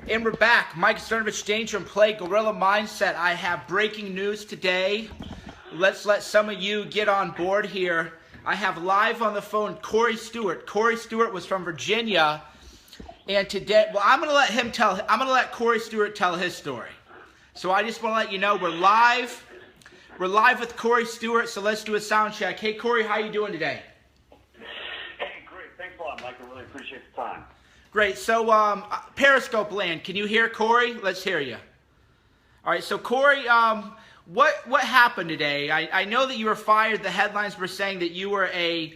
And we're back. Mike Cernovich, Danger and Play, Guerrilla Mindset. I have breaking news today. Let's let some of you get on board here. I have live on the phone Corey Stewart. Corey Stewart was from Virginia. And today, well, I'm going to let Corey Stewart tell his story. So I just want to let you know we're live. We're live with Corey Stewart, so let's do a sound check. Hey, Corey, how you doing today? Hey, great. Thanks a lot, Mike. I really appreciate the time. Great. So, Periscope land, can you hear Corey? Let's hear you. All right. So, Corey, what happened today? I know that you were fired. The headlines were saying that you were a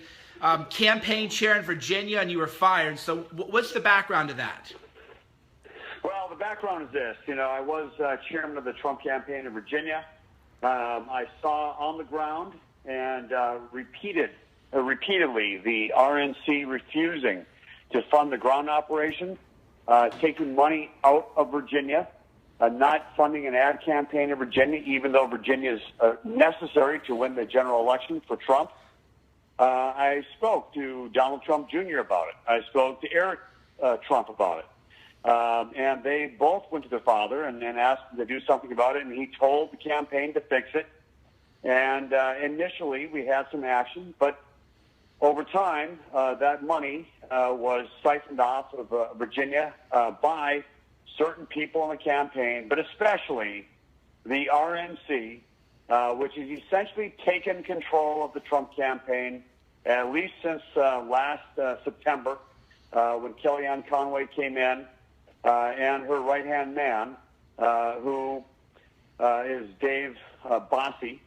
campaign chair in Virginia and you were fired. So, what's the background to that? Well, the background is this. You know, I was chairman of the Trump campaign in Virginia. I saw on the ground and repeatedly the RNC refusing to fund the ground operation, taking money out of Virginia, not funding an ad campaign in Virginia, even though Virginia is necessary to win the general election for Trump. I spoke to Donald Trump Jr. about it. I spoke to Eric Trump about it. And they both went to their father and asked him to do something about it, and he told the campaign to fix it. And initially we had some action, but over time, that money was siphoned off of Virginia by certain people in the campaign, but especially the RNC, which has essentially taken control of the Trump campaign, at least since last September, when Kellyanne Conway came in, and her right-hand man, who is Dave Bossie.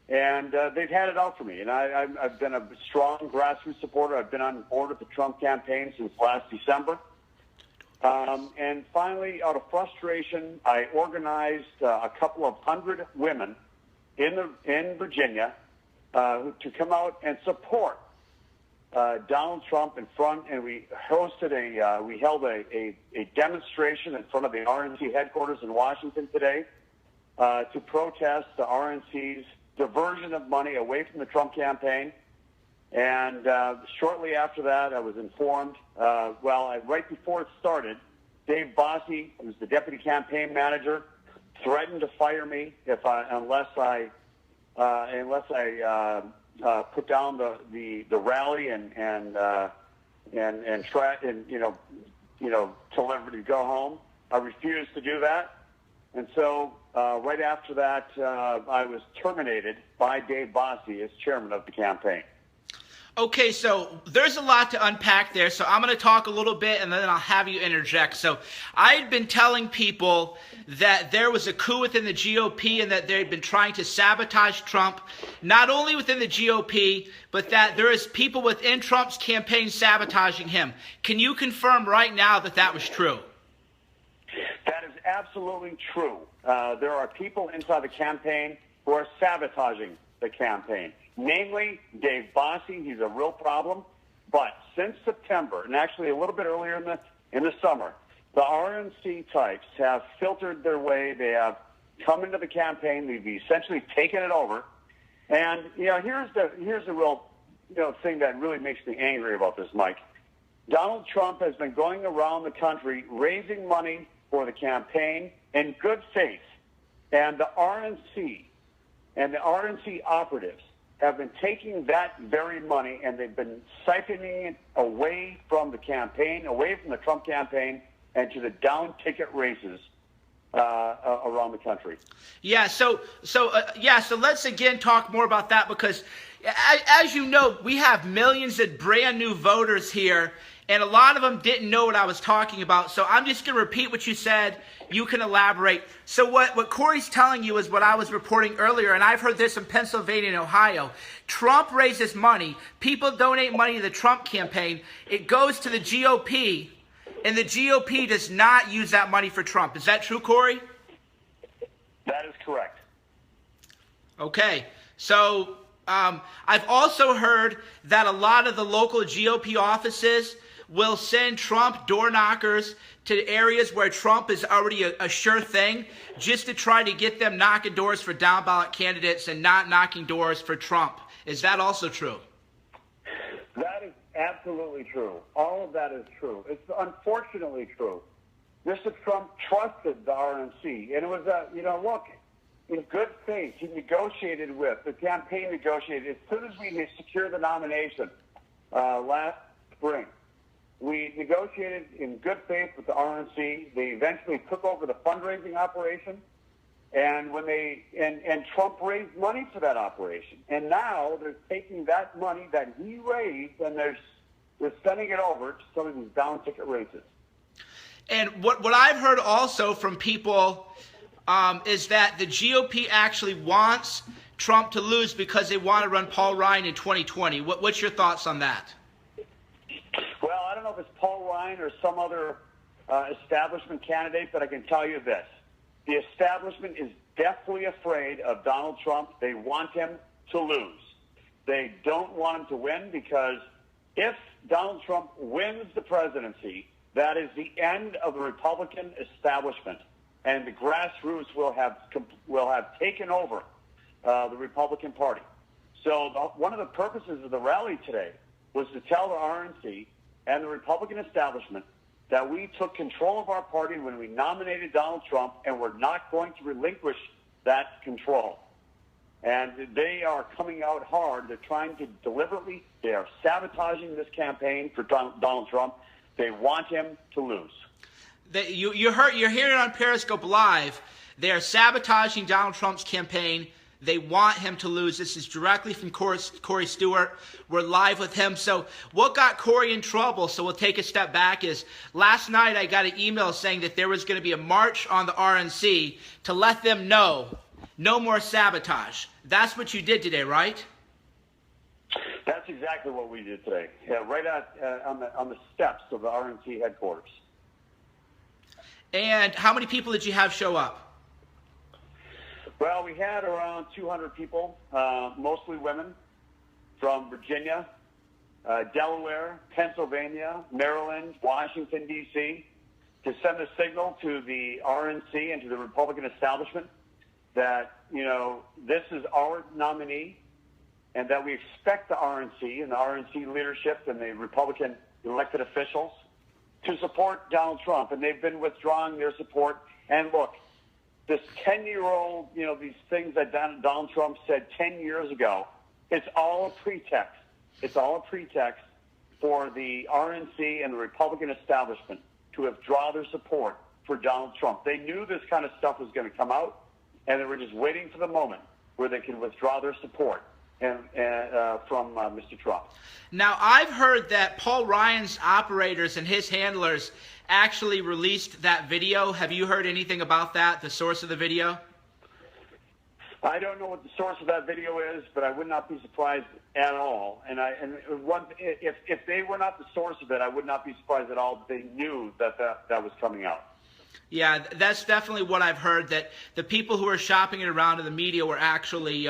And they've had it out for me. And I've been a strong grassroots supporter. I've been on board with the Trump campaign since last December. And finally, out of frustration, I organized a couple of hundred women in Virginia to come out and support Donald Trump in front. And we held a demonstration in front of the RNC headquarters in Washington today to protest the RNC's diversion of money away from the Trump campaign. And shortly after that, I was informed, right before it started, Dave Bossie, who's the deputy campaign manager, threatened to fire me unless I put down the rally and try and tell everybody to go home. I refused to do that. And so right after that, I was terminated by Dave Bossie as chairman of the campaign. Okay, so there's a lot to unpack there, so I'm going to talk a little bit and then I'll have you interject. So I had been telling people that there was a coup within the GOP and that they'd been trying to sabotage Trump, not only within the GOP, but that there is people within Trump's campaign sabotaging him. Can you confirm right now that that was true? That is absolutely true. There are people inside the campaign who are sabotaging the campaign. Namely, Dave Bossie, he's a real problem. But since September, and actually a little bit earlier in the summer, the RNC types have filtered their way. They have come into the campaign. They've essentially taken it over. And here's the real thing that really makes me angry about this, Mike. Donald Trump has been going around the country raising money for the campaign in good faith. And the RNC and the RNC operatives have been taking that very money and they've been siphoning it away from the campaign, away from the Trump campaign, and to the down ticket races around the country. Yeah, so let's again talk more about that, because as you know, we have millions of brand new voters here, and a lot of them didn't know what I was talking about. So I'm just going to repeat what you said. You can elaborate. So what Corey's telling you is what I was reporting earlier, and I've heard this in Pennsylvania and Ohio. Trump raises money. People donate money to the Trump campaign. It goes to the GOP, and the GOP does not use that money for Trump. Is that true, Corey? That is correct. Okay. So I've also heard that a lot of the local GOP offices will send Trump door knockers to areas where Trump is already a sure thing, just to try to get them knocking doors for down ballot candidates and not knocking doors for Trump. Is that also true? That is absolutely true. All of that is true. It's unfortunately true Mr. Trump trusted the RNC, and it was look, in good faith, he negotiated with the campaign. Negotiated as soon as we secured the nomination last spring. We negotiated in good faith with the RNC. They eventually took over the fundraising operation, and when and Trump raised money for that operation, and now they're taking that money that he raised and they're sending it over to some of these down ticket races. And what I've heard also from people is that the GOP actually wants Trump to lose because they want to run Paul Ryan in 2020. What's your thoughts on that? Well, I don't know if it's Paul Ryan or some other establishment candidate, but I can tell you this. The establishment is deathly afraid of Donald Trump. They want him to lose. They don't want him to win because if Donald Trump wins the presidency, that is the end of the Republican establishment, and the grassroots will have taken over the Republican Party. So one of the purposes of the rally today was to tell the RNC and the Republican establishment that we took control of our party when we nominated Donald Trump, and we're not going to relinquish that control. And they are coming out hard. They're trying to deliberately, they are sabotaging this campaign for Donald Trump. They want him to lose. You're hearing it on Periscope Live. They are sabotaging Donald Trump's campaign. They want him to lose. This is directly from Corey Stewart. We're live with him. So what got Corey in trouble, so we'll take a step back, is last night I got an email saying that there was going to be a march on the RNC to let them know no more sabotage. That's what you did today, right? That's exactly what we did today. Yeah, right on the steps of the RNC headquarters. And how many people did you have show up? Well, we had around 200 people, mostly women, from Virginia, Delaware, Pennsylvania, Maryland, Washington, D.C., to send a signal to the RNC and to the Republican establishment that, this is our nominee, and that we expect the RNC and the RNC leadership and the Republican elected officials to support Donald Trump. And they've been withdrawing their support. And look, this 10-year-old, these things that Donald Trump said 10 years ago, it's all a pretext. It's all a pretext for the RNC and the Republican establishment to withdraw their support for Donald Trump. They knew this kind of stuff was going to come out, and they were just waiting for the moment where they could withdraw their support from Mr. Trump. Now, I've heard that Paul Ryan's operators and his handlers actually released that video. Have you heard anything about that, the source of the video? I don't know what the source of that video is, but I would not be surprised at all. If they were not the source of it, I would not be surprised at all that they knew that was coming out. Yeah, that's definitely what I've heard, that the people who were shopping it around in the media were actually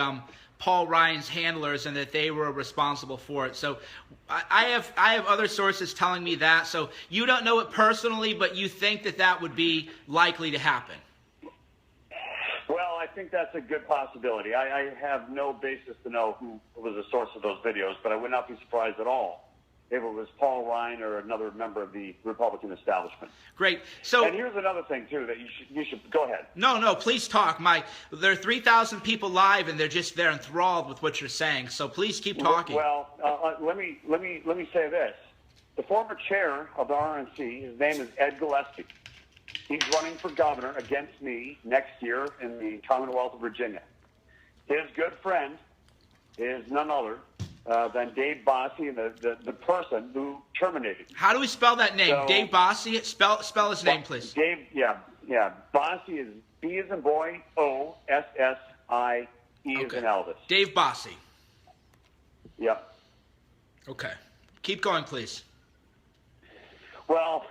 Paul Ryan's handlers, and that they were responsible for it. So I have other sources telling me that. So you don't know it personally, but you think that would be likely to happen. Well, I think that's a good possibility. I have no basis to know who was the source of those videos, but I would not be surprised at all if it was Paul Ryan or another member of the Republican establishment. Great. So, and here's another thing too that you should go ahead. No, please talk. There are 3,000 people live, and they're enthralled with what you're saying. So please keep talking. Well, let me say this: the former chair of the RNC, his name is Ed Gillespie. He's running for governor against me next year in the Commonwealth of Virginia. His good friend is none other than Dave Bosse, and the person who terminated. How do we spell that name? So, Dave Bosse? Spell his name, please. Dave, yeah. Bosse is B as in boy, O-S-S-I-E as in Elvis. Dave Bosse. Yep. Okay. Keep going, please. Well,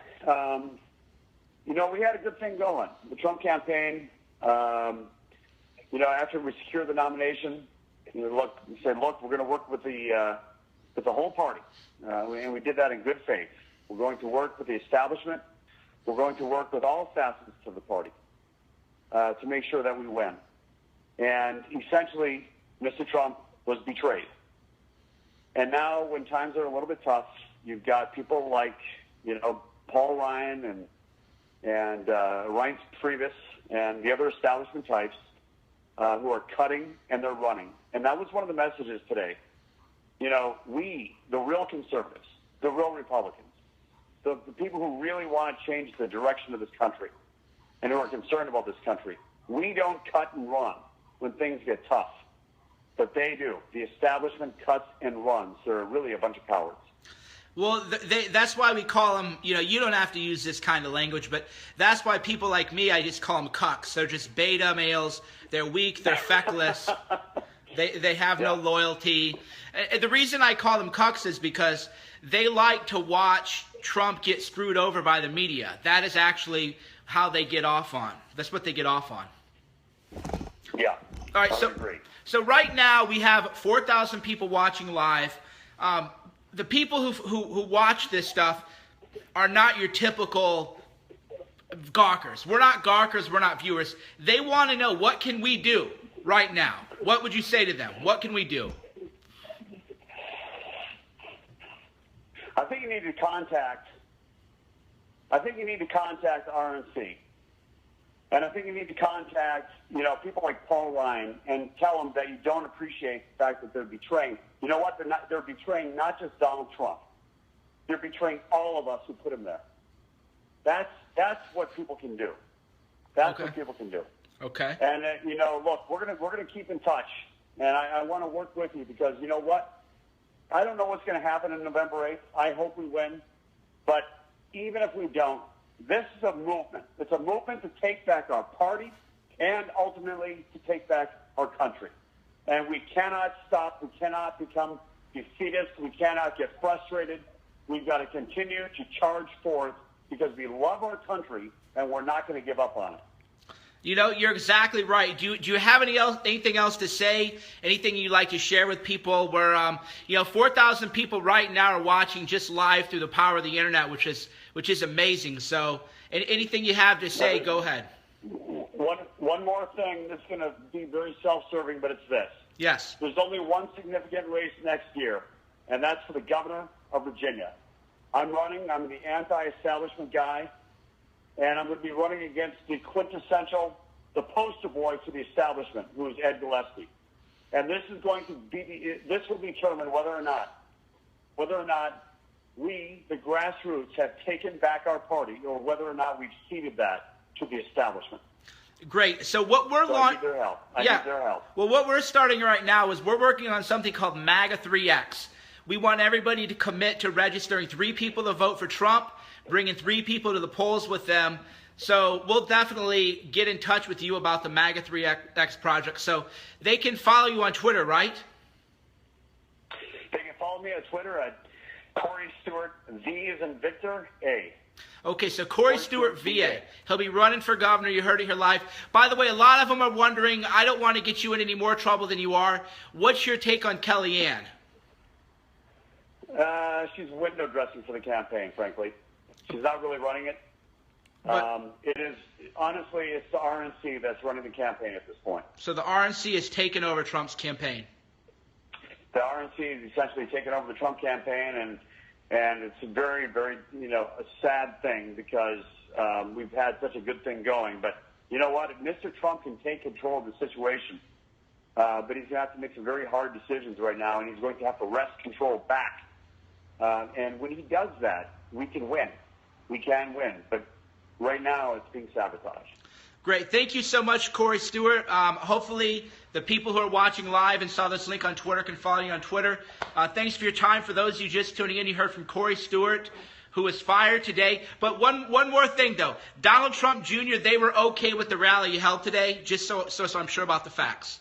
we had a good thing going. The Trump campaign, after we secured the nomination, we said, look, we're going to work with the whole party. And we did that in good faith. We're going to work with the establishment. We're going to work with all facets of the party to make sure that we win. And essentially, Mr. Trump was betrayed. And now when times are a little bit tough, you've got people like, Paul Ryan and and Reince Priebus and the other establishment types who are cutting and they're running. And that was one of the messages today. You know, we, the real conservatives, the real Republicans, the people who really want to change the direction of this country and who are concerned about this country, we don't cut and run when things get tough. But they do. The establishment cuts and runs. They're really a bunch of cowards. Well, that's why we call them, you know, you don't have to use this kind of language, but that's why people like me, I just call them cucks. They're just beta males. They're weak. They're feckless. They have no loyalty. And the reason I call them cucks is because they like to watch Trump get screwed over by the media. That is actually how they get off on. That's what they get off on. Yeah. All right. So right now we have 4,000 people watching live. The people who watch this stuff are not your typical gawkers. We're not gawkers. We're not viewers. They want to know, what can we do right now? What would you say to them? What can we do? I think you need to contact RNC. And I think you need to contact, you know, people like Paul Ryan and tell them that you don't appreciate the fact that they're betraying. You know what? They're betraying not just Donald Trump. They're betraying all of us who put him there. That's what people can do. That's what people can do. Okay. And you know, look, we're gonna keep in touch, and I want to work with you because you know what? I don't know what's going to happen on November 8th. I hope we win, but even if we don't, this is a movement. It's a movement to take back our party and ultimately to take back our country. And we cannot stop. We cannot become defeatist. We cannot get frustrated. We've got to continue to charge forth because we love our country and we're not going to give up on it. You know, you're exactly right. Do you have anything else to say? Anything you'd like to share with people? Where 4,000 people right now are watching just live through the power of the internet, which is amazing. So, anything you have to say, go ahead. One more thing that's going to be very self-serving, but it's this. Yes. There's only one significant race next year, and that's for the governor of Virginia. I'm running. I'm the anti-establishment guy. And I'm going to be running against the quintessential, the poster boy for the establishment, who is Ed Gillespie. And this is going to be, this will determine whether or not we, the grassroots, have taken back our party, or whether or not we've ceded that to the establishment. Great. So what we're I need their help. I need their help. Well, what we're starting right now is we're working on something called MAGA 3X. We want everybody to commit to registering 3 people to vote for Trump, bringing 3 people to the polls with them. So we'll definitely get in touch with you about the MAGA 3X project. So they can follow you on Twitter, right? They can follow me on Twitter at Corey Stewart, V as in Victor, A. Okay, so Corey Stewart, VA. He'll be running for governor. You heard it here live. By the way, a lot of them are wondering, I don't want to get you in any more trouble than you are. What's your take on Kellyanne? She's window dressing for the campaign, frankly. She's not really running it. It is, honestly, it's the RNC that's running the campaign at this point. So the RNC is taking over Trump's campaign. The RNC is essentially taking over the Trump campaign, and it's a very, very, a sad thing because we've had such a good thing going. But you know what? Mr. Trump can take control of the situation, but he's going to have to make some very hard decisions right now, and he's going to have to wrest control back. And when he does that, we can win. We can win, but right now it's being sabotaged. Great. Thank you so much, Corey Stewart. Hopefully the people who are watching live and saw this link on Twitter can follow you on Twitter. Thanks for your time. For those of you just tuning in, you heard from Corey Stewart, who was fired today. But one more thing, though. Donald Trump Jr., they were okay with the rally you held today, just so I'm sure about the facts.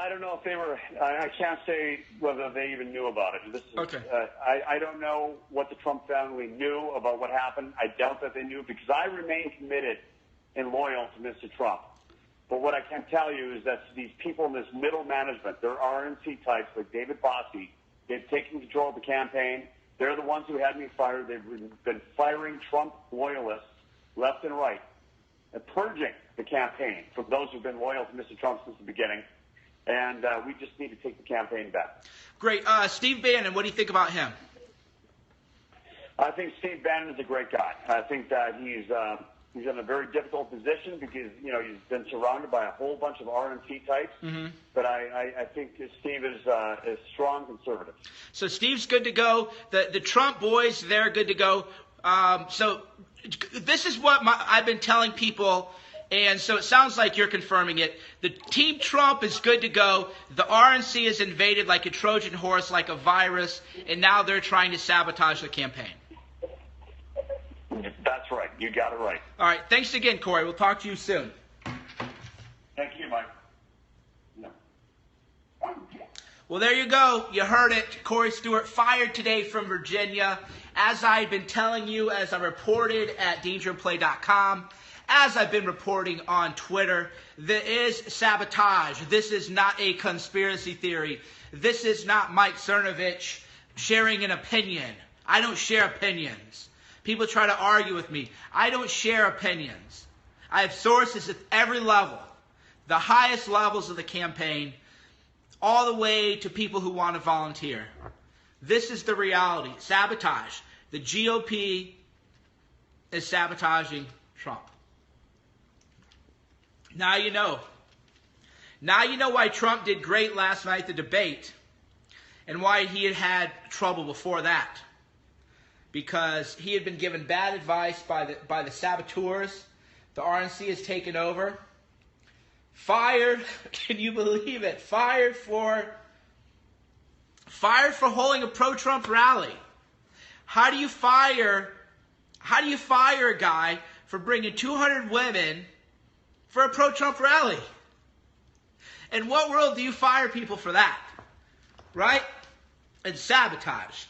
I don't know if they were. I can't say whether they even knew about it. This is, okay. I don't know what the Trump family knew about what happened. I doubt that they knew because I remain committed and loyal to Mr. Trump. But what I can tell you is that these people in this middle management, they're RNC types like David Bossie. They've taken control of the campaign. They're the ones who had me fired. They've been firing Trump loyalists left and right and purging the campaign from those who've been loyal to Mr. Trump since the beginning. And we just need to take the campaign back. Great. Steve Bannon, what do you think about him? I think Steve Bannon is a great guy. I think that he's in a very difficult position because he's been surrounded by a whole bunch of RNC types. Mm-hmm. But I think Steve is strong conservative. So Steve's good to go. The Trump boys, they're good to go. So this is what I've been telling people. And so it sounds like you're confirming it. The Team Trump is good to go. The RNC is invaded like a Trojan horse, like a virus, and now they're trying to sabotage the campaign. That's right. You got it right. All right. Thanks again, Corey. We'll talk to you soon. Thank you, Mike. No. Well, there you go. You heard it. Corey Stewart fired today from Virginia. As I've been telling you, as I reported at dangerandplay.com, as I've been reporting on Twitter, there is sabotage. This is not a conspiracy theory. This is not Mike Cernovich sharing an opinion. I don't share opinions. People try to argue with me. I don't share opinions. I have sources at every level, the highest levels of the campaign, all the way to people who want to volunteer. This is the reality. Sabotage. The GOP is sabotaging Trump. Now you know. Now you know why Trump did great last night, the debate, and why he had trouble before that. Because he had been given bad advice by the saboteurs. The RNC has taken over. Fired, can you believe it? Fired for holding a pro-Trump rally. How do you fire a guy for bringing 200 women for a pro-Trump rally? In what world do you fire people for that? Right? It's sabotage.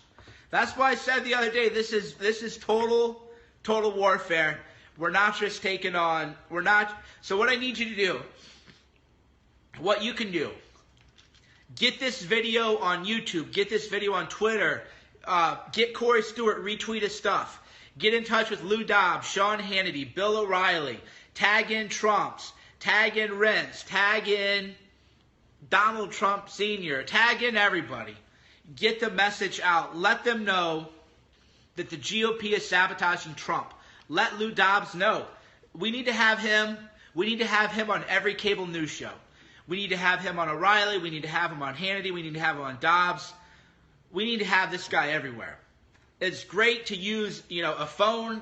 That's why I said the other day, this is total warfare. We're not just taking on, so what I need you to do, what you can do, get this video on YouTube, get this video on Twitter, get Corey Stewart, retweet his stuff, get in touch with Lou Dobbs, Sean Hannity, Bill O'Reilly, tag in Trumps, tag in Rents, tag in Donald Trump Sr., tag in everybody. Get the message out. Let them know that the GOP is sabotaging Trump. Let Lou Dobbs know. We need to have him. We need to have him on every cable news show. We need to have him on O'Reilly. We need to have him on Hannity. We need to have him on Dobbs. We need to have this guy everywhere. It's great to use, a phone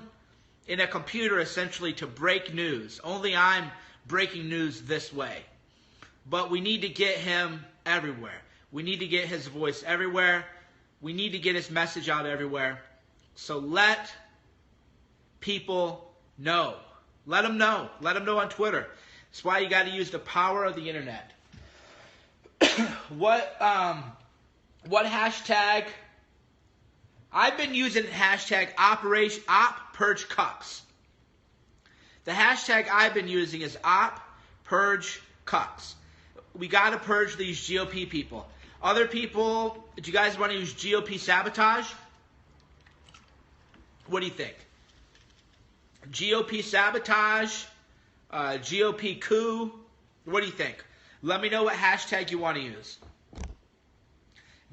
and a computer essentially to break news. Only I'm breaking news this way. But we need to get him everywhere. We need to get his voice everywhere. We need to get his message out everywhere. So let people know. Let them know. Let them know on Twitter. That's why you got to use the power of the internet. What hashtag? I've been using hashtag Operation OpPurgeCucks. The hashtag I've been using is OpPurgeCucks. We got to purge these GOP people. Other people, do you guys want to use GOP sabotage? What do you think? GOP sabotage, GOP coup. What do you think? Let me know what hashtag you want to use.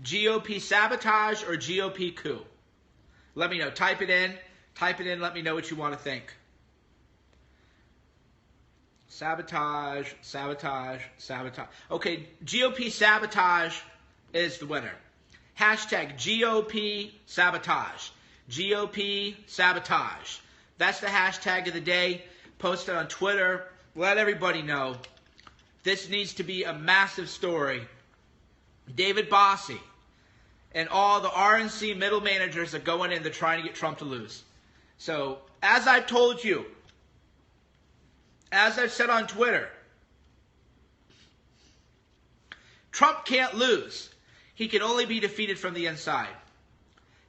GOP sabotage or GOP coup? Let me know. Type it in. Type it in. Let me know what you want to think. Sabotage, sabotage, sabotage. Okay, GOP sabotage is the winner. Hashtag GOP sabotage. GOP sabotage. That's the hashtag of the day. Post it on Twitter. Let everybody know. This needs to be a massive story. David Bossie and all the RNC middle managers are going in. They're trying to get Trump to lose. So, as I've told you, as I've said on Twitter, Trump can't lose. He can only be defeated from the inside.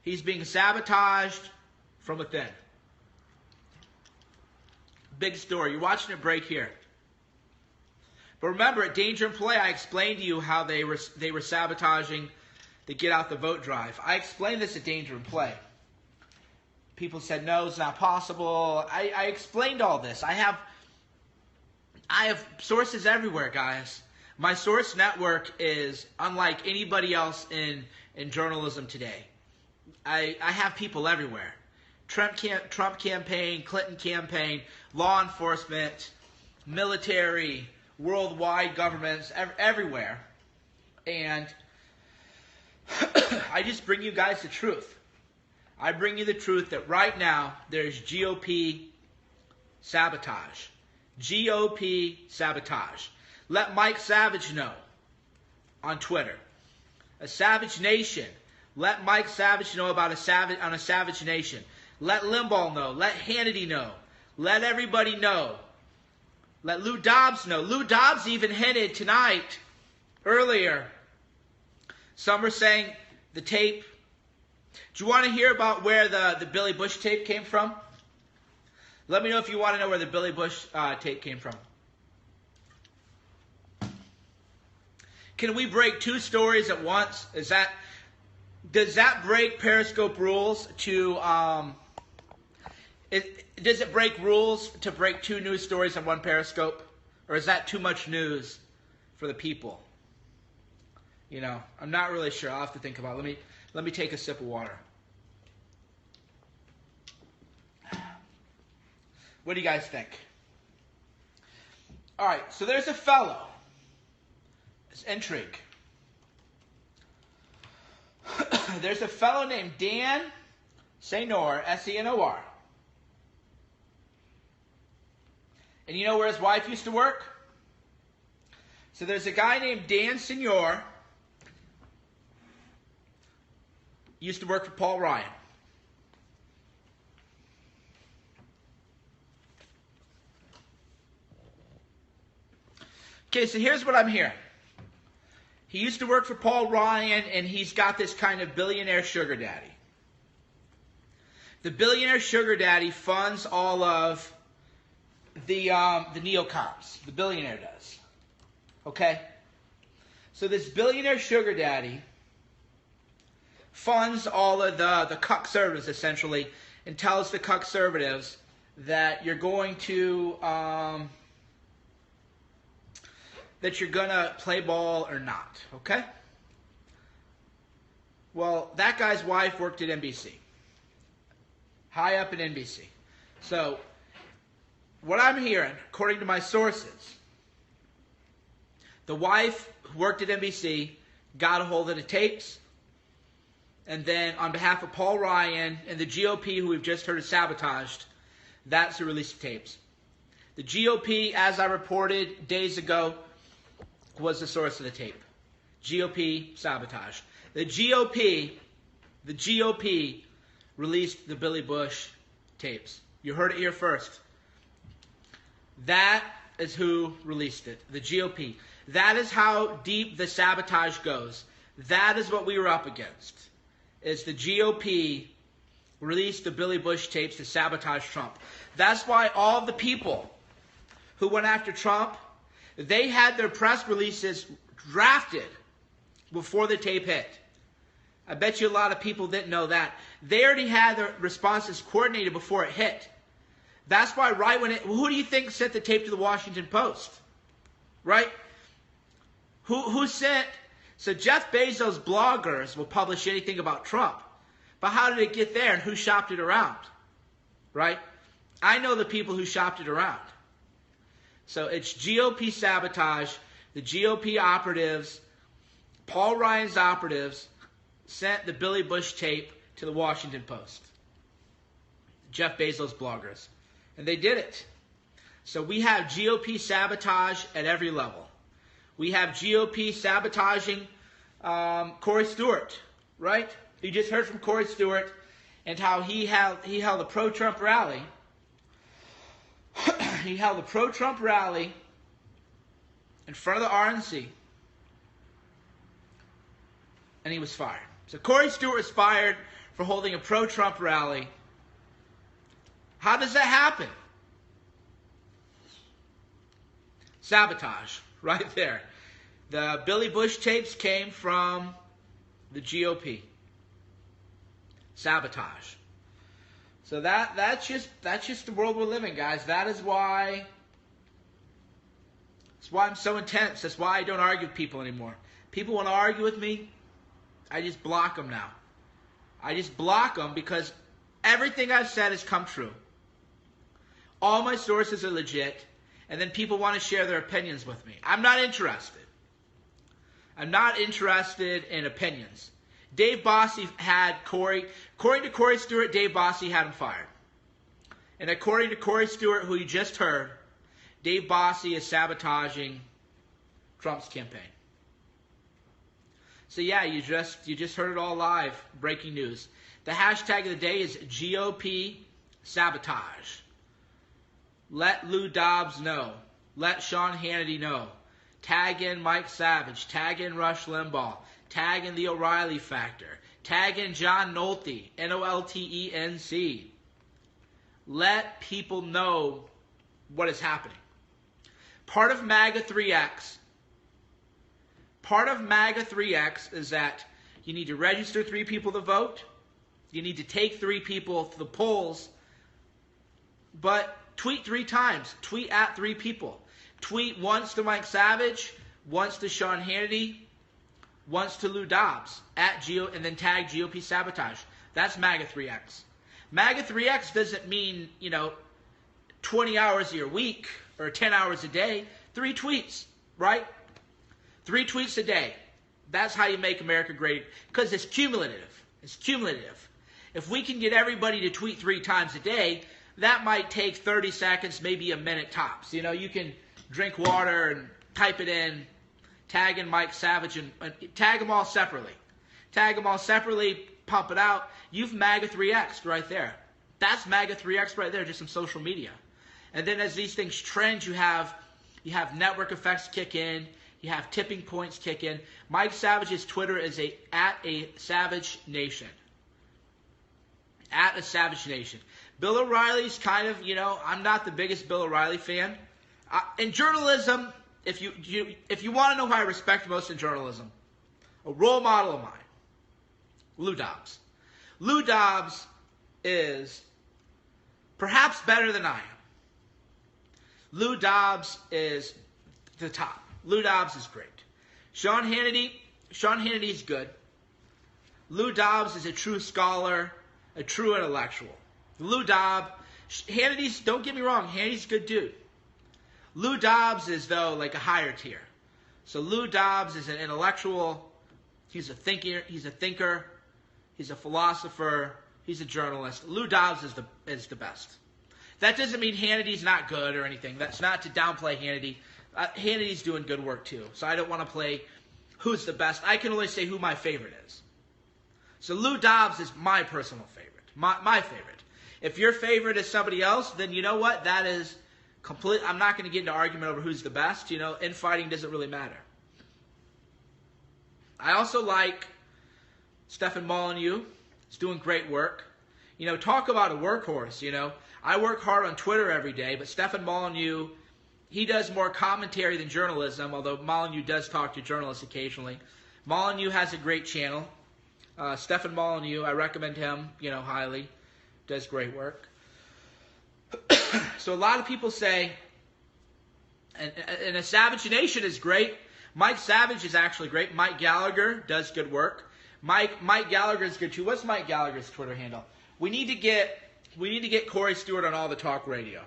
He's being sabotaged from within. Big story. You're watching it break here. But remember, at Danger and Play, I explained to you how they were sabotaging the Get Out the Vote drive. I explained this at Danger and Play. People said, no, it's not possible. I explained all this. I have sources everywhere, guys. My source network is unlike anybody else in journalism today. I have people everywhere. Trump campaign, Clinton campaign, law enforcement, military, worldwide governments, everywhere. And I just bring you guys the truth. I bring you the truth that right now there's GOP sabotage. GOP sabotage. Let Mike Savage know on Twitter. A Savage Nation. Let Mike Savage know about a Savage Nation. Let Limbaugh know. Let Hannity know. Let everybody know. Let Lou Dobbs know. Lou Dobbs even hinted tonight, earlier. Some are saying the tape. Do you want to hear about where the Billy Bush tape came from? Let me know if you want to know where the Billy Bush tape came from. Can we break two stories at once? Does that break Periscope rules to does it break rules to break two news stories on one Periscope? Or is that too much news for the people? You know, I'm not really sure. I'll have to think about it. Let me take a sip of water. What do you guys think? All right, so there's a fellow. It's intrigue. There's a fellow named Dan Senor, S-E-N-O-R. And you know where his wife used to work? So there's a guy named Dan Senor. Used to work for Paul Ryan. Okay, so here's what I'm hearing. He used to work for Paul Ryan, and he's got this kind of billionaire sugar daddy. The billionaire sugar daddy funds all of the neocons. The billionaire does. Okay? So this billionaire sugar daddy funds all of the cuck-servatives, essentially, and tells the cuck-servatives that you're going to play ball or not, okay? Well, that guy's wife worked at NBC. High up at NBC. So, what I'm hearing, according to my sources, the wife who worked at NBC got a hold of the tapes, and then on behalf of Paul Ryan and the GOP, who we've just heard is sabotaged, that's who released the tapes. The GOP, as I reported days ago, was the source of the tape. GOP sabotage. The GOP released the Billy Bush tapes. You heard it here first. That is who released it. The GOP. That is how deep the sabotage goes. That is what we were up against. Is the GOP released the Billy Bush tapes to sabotage Trump. That's why all the people who went after Trump, they had their press releases drafted before the tape hit. I bet you a lot of people didn't know that. They already had their responses coordinated before it hit. That's why right when who do you think sent the tape to the Washington Post? Right? Who sent? So Jeff Bezos' bloggers will publish anything about Trump. But how did it get there and who shopped it around? Right? I know the people who shopped it around. So it's GOP sabotage. The GOP operatives, Paul Ryan's operatives, sent the Billy Bush tape to the Washington Post. Jeff Bezos' bloggers. And they did it. So we have GOP sabotage at every level. We have GOP sabotaging Corey Stewart, right? You just heard from Corey Stewart and how he held a pro-Trump rally. He held a pro-Trump rally in front of the RNC, and he was fired. So Corey Stewart was fired for holding a pro-Trump rally. How does that happen? Sabotage, right there. The Billy Bush tapes came from the GOP. Sabotage. So that's just the world we're living, guys. That's why I'm so intense. That's why I don't argue with people anymore. People want to argue with me, I just block them now. I just block them because Everything I've said has come true. All my sources are legit. And then people want to share their opinions with me. I'm not interested. I'm not interested in opinions. Dave Bossy had Corey. According to Corey Stewart, Dave Bossy had him fired. And according to Corey Stewart, who you just heard, Dave Bossy is sabotaging Trump's campaign. So yeah, you just heard it all live. Breaking news. The hashtag of the day is GOP sabotage. Let Lou Dobbs know. Let Sean Hannity know. Tag in Mike Savage. Tag in Rush Limbaugh. Tag in the O'Reilly Factor. Tag in John Nolte. Noltenc. Let people know what is happening. Part of MAGA 3X is that you need to register 3 people to vote. You need to take 3 people to the polls. But tweet 3 times. Tweet at 3 people. Tweet once to Mike Savage, once to Sean Hannity, once to Lou Dobbs, and then tag GOP sabotage. That's MAGA 3X. MAGA 3X doesn't mean, 20 hours a week or 10 hours a day. 3 tweets, right? 3 tweets a day. That's how you make America great. Because it's cumulative. It's cumulative. If we can get everybody to tweet 3 times a day, that might take 30 seconds, maybe a minute tops. You can drink water and type it in, tag in Mike Savage, and tag them all separately. Tag them all separately, pump it out. You've MAGA 3X'd right there. That's MAGA 3X right there, just some social media. And then as these things trend, you have network effects kick in. You have tipping points kick in. Mike Savage's Twitter is at a Savage Nation. At a Savage Nation. Bill O'Reilly's kind of, I'm not the biggest Bill O'Reilly fan. In journalism, if you want to know who I respect most in journalism, a role model of mine, Lou Dobbs. Lou Dobbs is perhaps better than I am. Lou Dobbs is the top. Lou Dobbs is great. Sean Hannity is good. Lou Dobbs is a true scholar, a true intellectual. Lou Dobbs, Hannity's, don't get me wrong, Hannity's a good dude. Lou Dobbs is, though, like a higher tier. So Lou Dobbs is an intellectual, he's a thinker, he's a philosopher, he's a journalist. Lou Dobbs is the best. That doesn't mean Hannity's not good or anything. That's not to downplay Hannity. Hannity's doing good work too. So I don't want to play who's the best. I can only say who my favorite is. So Lou Dobbs is my personal favorite. My favorite. If your favorite is somebody else, then you know what? That is complete. I'm not going to get into argument over who's the best. Infighting doesn't really matter. I also like Stefan Molyneux. He's doing great work. Talk about a workhorse, I work hard on Twitter every day, but Stefan Molyneux, he does more commentary than journalism, although Molyneux does talk to journalists occasionally. Molyneux has a great channel. Stefan Molyneux, I recommend him, highly. Does great work. So a lot of people say, and a Savage Nation is great. Mike Savage is actually great. Mike Gallagher does good work. Mike Gallagher is good too. What's Mike Gallagher's Twitter handle? We need to get Corey Stewart on all the talk radio.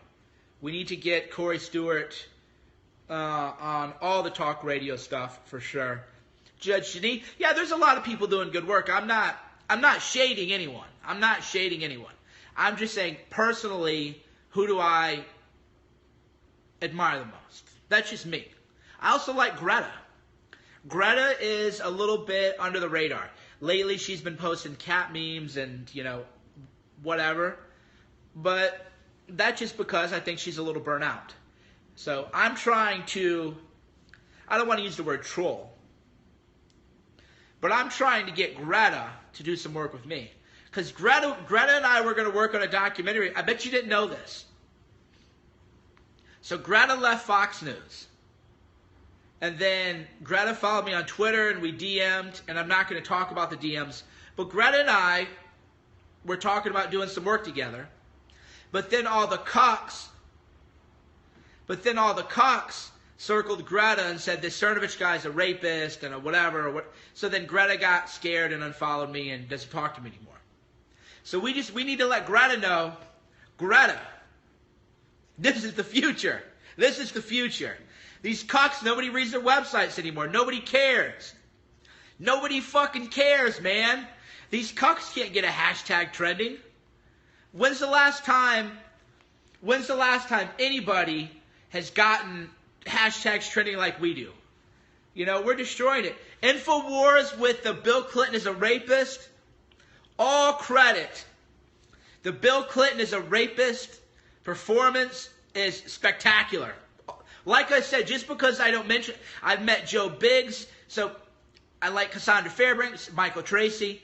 We need to get Corey Stewart on all the talk radio stuff for sure. Judge Janine, yeah, there's a lot of people doing good work. I'm not shading anyone. I'm just saying personally, who do I admire the most? That's just me. I also like Greta. Greta is a little bit under the radar. Lately, she's been posting cat memes and, whatever. But that's just because I think she's a little burnt out. So I'm trying to, I don't want to use the word troll, but I'm trying to get Greta to do some work with me. Because Greta and I were going to work on a documentary. I bet you didn't know this. So Greta left Fox News. And then Greta followed me on Twitter and we DM'd. And I'm not going to talk about the DMs. But Greta and I were talking about doing some work together. But then all the cucks circled Greta and said this Cernovich guy's a rapist and a whatever. So then Greta got scared and unfollowed me and doesn't talk to me anymore. So we need to let Greta know, Greta, this is the future. This is the future. These cucks, nobody reads their websites anymore. Nobody cares. Nobody fucking cares, man. These cucks can't get a hashtag trending. When's the last time anybody has gotten hashtags trending like we do? You know, we're destroying it. InfoWars with the Bill Clinton is a rapist. All credit. The Bill Clinton is a rapist performance is spectacular. Like I said, just because I don't mention, I've met Joe Biggs, so I like Cassandra Fairbanks, Michael Tracy.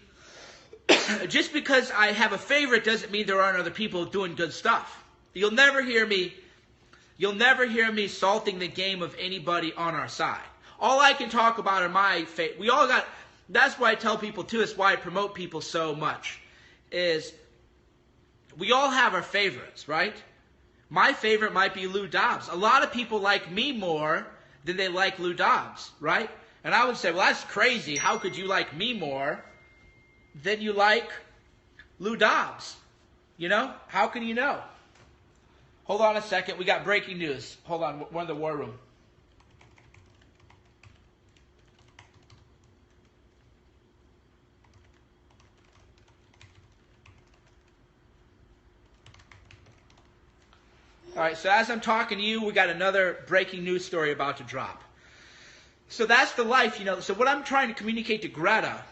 Just because I have a favorite doesn't mean there aren't other people doing good stuff. You'll never hear me salting the game of anybody on our side. All I can talk about are my favorite. We all got, that's why I tell people too, it's why I promote people so much, is we all have our favorites, right? My favorite might be Lou Dobbs. A lot of people like me more than they like Lou Dobbs, right? And I would say, well, that's crazy. How could you like me more than you like Lou Dobbs? You know? How can you know? Hold on a second. We got breaking news. Hold on. We're in the war room. All right, so as I'm talking to you, we got another breaking news story about to drop. So that's the life, you know. So what I'm trying to communicate to Greta,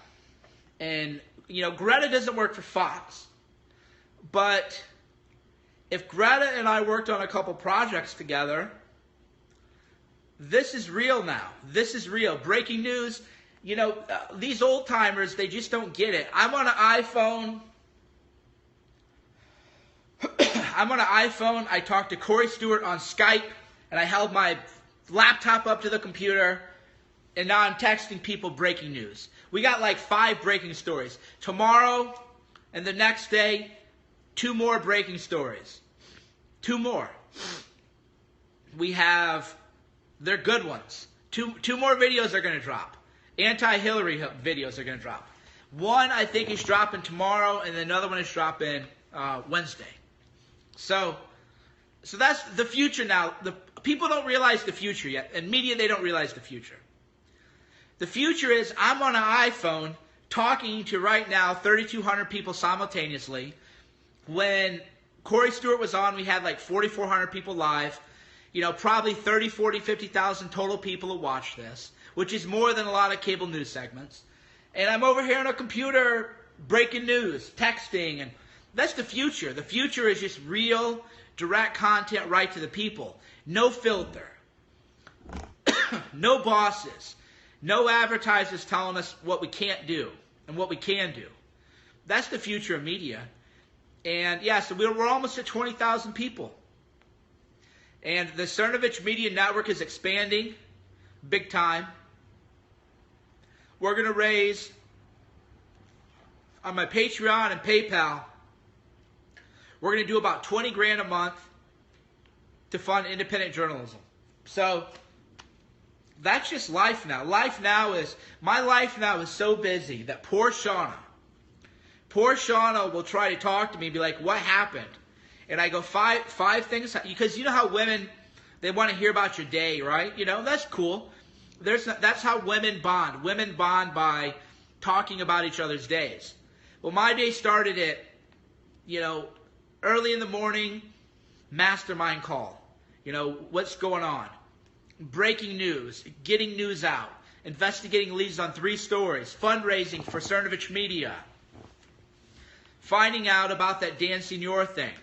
and, you know, Greta doesn't work for Fox. But if Greta and I worked on a couple projects together, this is real now. This is real. Breaking news, you know, these old timers, they just don't get it. I'm on an iPhone. I talked to Corey Stewart on Skype, and I held my laptop up to the computer, and now I'm texting people breaking news. We got like 5 breaking stories. Tomorrow and the next day, 2 more breaking stories. 2 more. They're good ones. Two more videos are going to drop. Anti-Hillary videos are going to drop. One, I think, is dropping tomorrow, and another one is dropping Wednesday. So that's the future now. The people don't realize the future yet. In media, they don't realize the future. The future is I'm on an iPhone talking to right now 3,200 people simultaneously. When Corey Stewart was on, we had like 4,400 people live. You know, probably 30, 40, 50,000 total people who watch this, which is more than a lot of cable news segments. And I'm over here on a computer breaking news, texting, and that's the future. The future is just real, direct content right to the people. No filter. No bosses. No advertisers telling us what we can't do and what we can do. That's the future of media. And yeah, so we're almost at 20,000 people. And the Cernovich Media Network is expanding big time. We're going to raise, on my Patreon and PayPal, we're going to do about 20 grand a month to fund independent journalism. So that's just life now. My life now is so busy that poor Shauna will try to talk to me and be like, what happened? And I go, five things, because you know how women, they want to hear about your day, right? You know, that's cool. That's how women bond. Women bond by talking about each other's days. Well, my day started at, you know, early in the morning, mastermind call. You know, what's going on? Breaking news, getting news out, investigating leads on 3 stories, fundraising for Cernovich Media, finding out about that Dan Senior thing.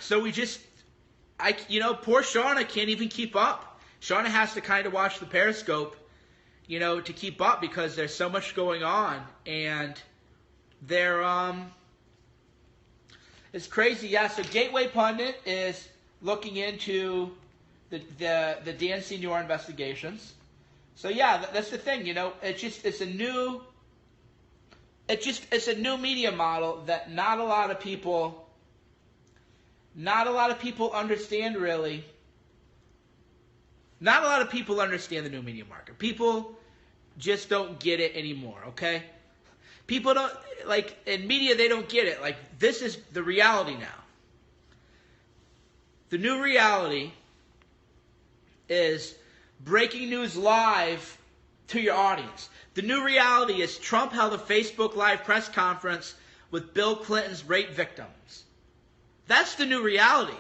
So poor Shauna can't even keep up. Shauna has to kind of watch the Periscope, you know, to keep up because there's so much going on. And it's crazy. Yeah, so Gateway Pundit is looking into the Dan Senior investigations. So yeah, that's the thing, you know, it's a new media model that not a lot of people understand really. Not a lot of people understand the new media market. People just don't get it anymore, okay? People don't, like, in media, they don't get it. Like, this is the reality now. The new reality is breaking news live to your audience. The new reality is Trump held a Facebook Live press conference with Bill Clinton's rape victims. That's the new reality.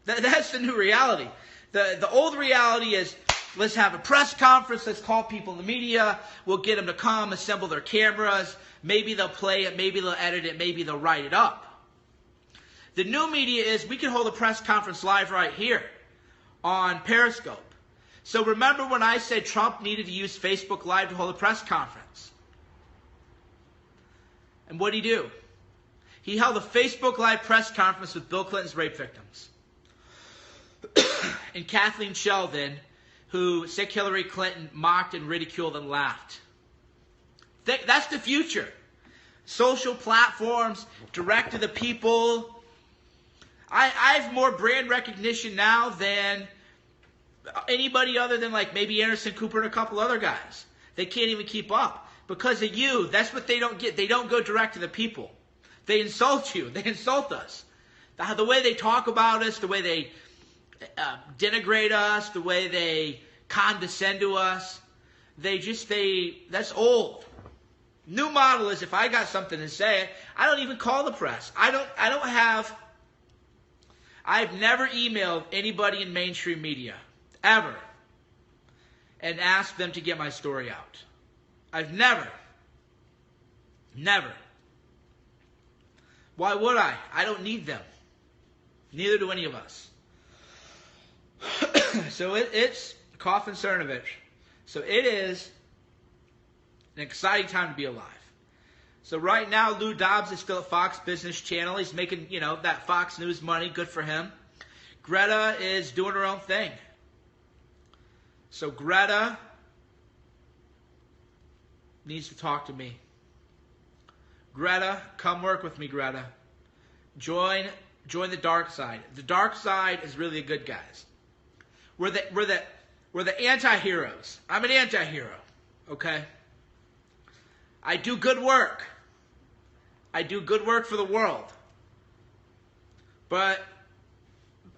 That's the new reality. The old reality is, let's have a press conference, let's call people in the media, we'll get them to come, assemble their cameras, maybe they'll play it, maybe they'll edit it, maybe they'll write it up. The new media is, we can hold a press conference live right here on Periscope. So remember when I said Trump needed to use Facebook Live to hold a press conference? And what did he do? He held a Facebook Live press conference with Bill Clinton's rape victims. And Kathleen Sheldon, who sick Hillary Clinton mocked and ridiculed and laughed. That's the future. Social platforms, direct to the people. I have more brand recognition now than anybody other than like maybe Anderson Cooper and a couple other guys. They can't even keep up. Because of you, that's what they don't get. They don't go direct to the people. They insult you. They insult us. The way they talk about us, the way they denigrate us, the way they condescend to us, that's old. New model is, if I got something to say, I don't even call the press. I've never emailed anybody in mainstream media, ever, and asked them to get my story out. I've never. Why would I? I don't need them. Neither do any of us. So it's Coffin Cernovich. So it is an exciting time to be alive. So right now, Lou Dobbs is still at Fox Business Channel. He's making, that Fox News money. Good for him. Greta is doing her own thing. So Greta needs to talk to me. Greta, come work with me, Greta. Join the dark side. The dark side is really the good guys. We're the anti-heroes. I'm an anti-hero, okay? I do good work. I do good work for the world. But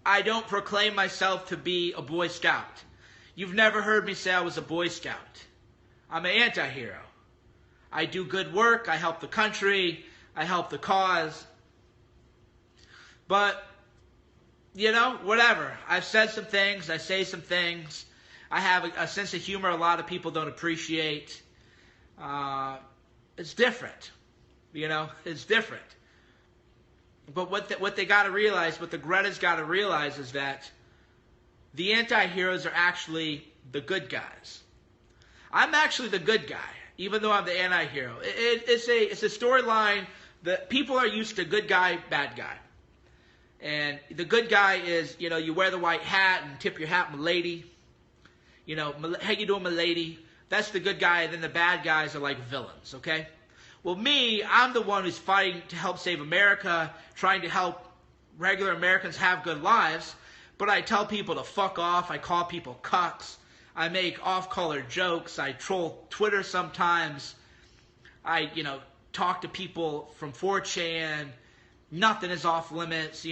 I don't proclaim myself to be a Boy Scout. You've never heard me say I was a Boy Scout. I'm an anti-hero. I do good work. I help the country. I help the cause. But, whatever. I've said some things. I say some things. I have a sense of humor a lot of people don't appreciate. It's different. It's different. But what they got to realize, what the Greta's got to realize is that the anti-heroes are actually the good guys. I'm actually the good guy, even though I'm the anti-hero. It's a storyline that people are used to good guy, bad guy. And the good guy is, you wear the white hat and tip your hat, m'lady. How you doing, m'lady? That's the good guy, and then the bad guys are like villains, okay? Well, I'm the one who's fighting to help save America, trying to help regular Americans have good lives, but I tell people to fuck off. I call people cucks. I make off-color jokes. I troll Twitter sometimes. I, talk to people from 4chan. Nothing is off limits,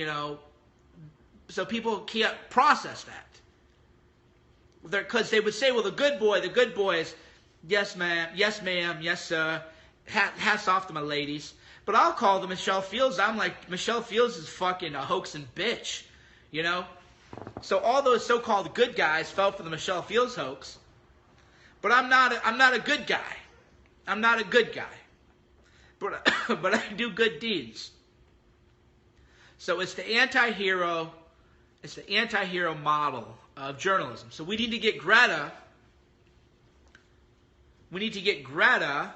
So people can't process that. Because they would say, well, the good boy is, yes, ma'am, yes, sir. Hats off to my ladies. But I'll call them Michelle Fields. I'm like, Michelle Fields is fucking a hoaxing bitch, So all those so-called good guys fell for the Michelle Fields hoax. But I'm not a good guy. I'm not a good guy. But I do good deeds. So it's the anti-hero model of journalism. So we need to get Greta. We need to get Greta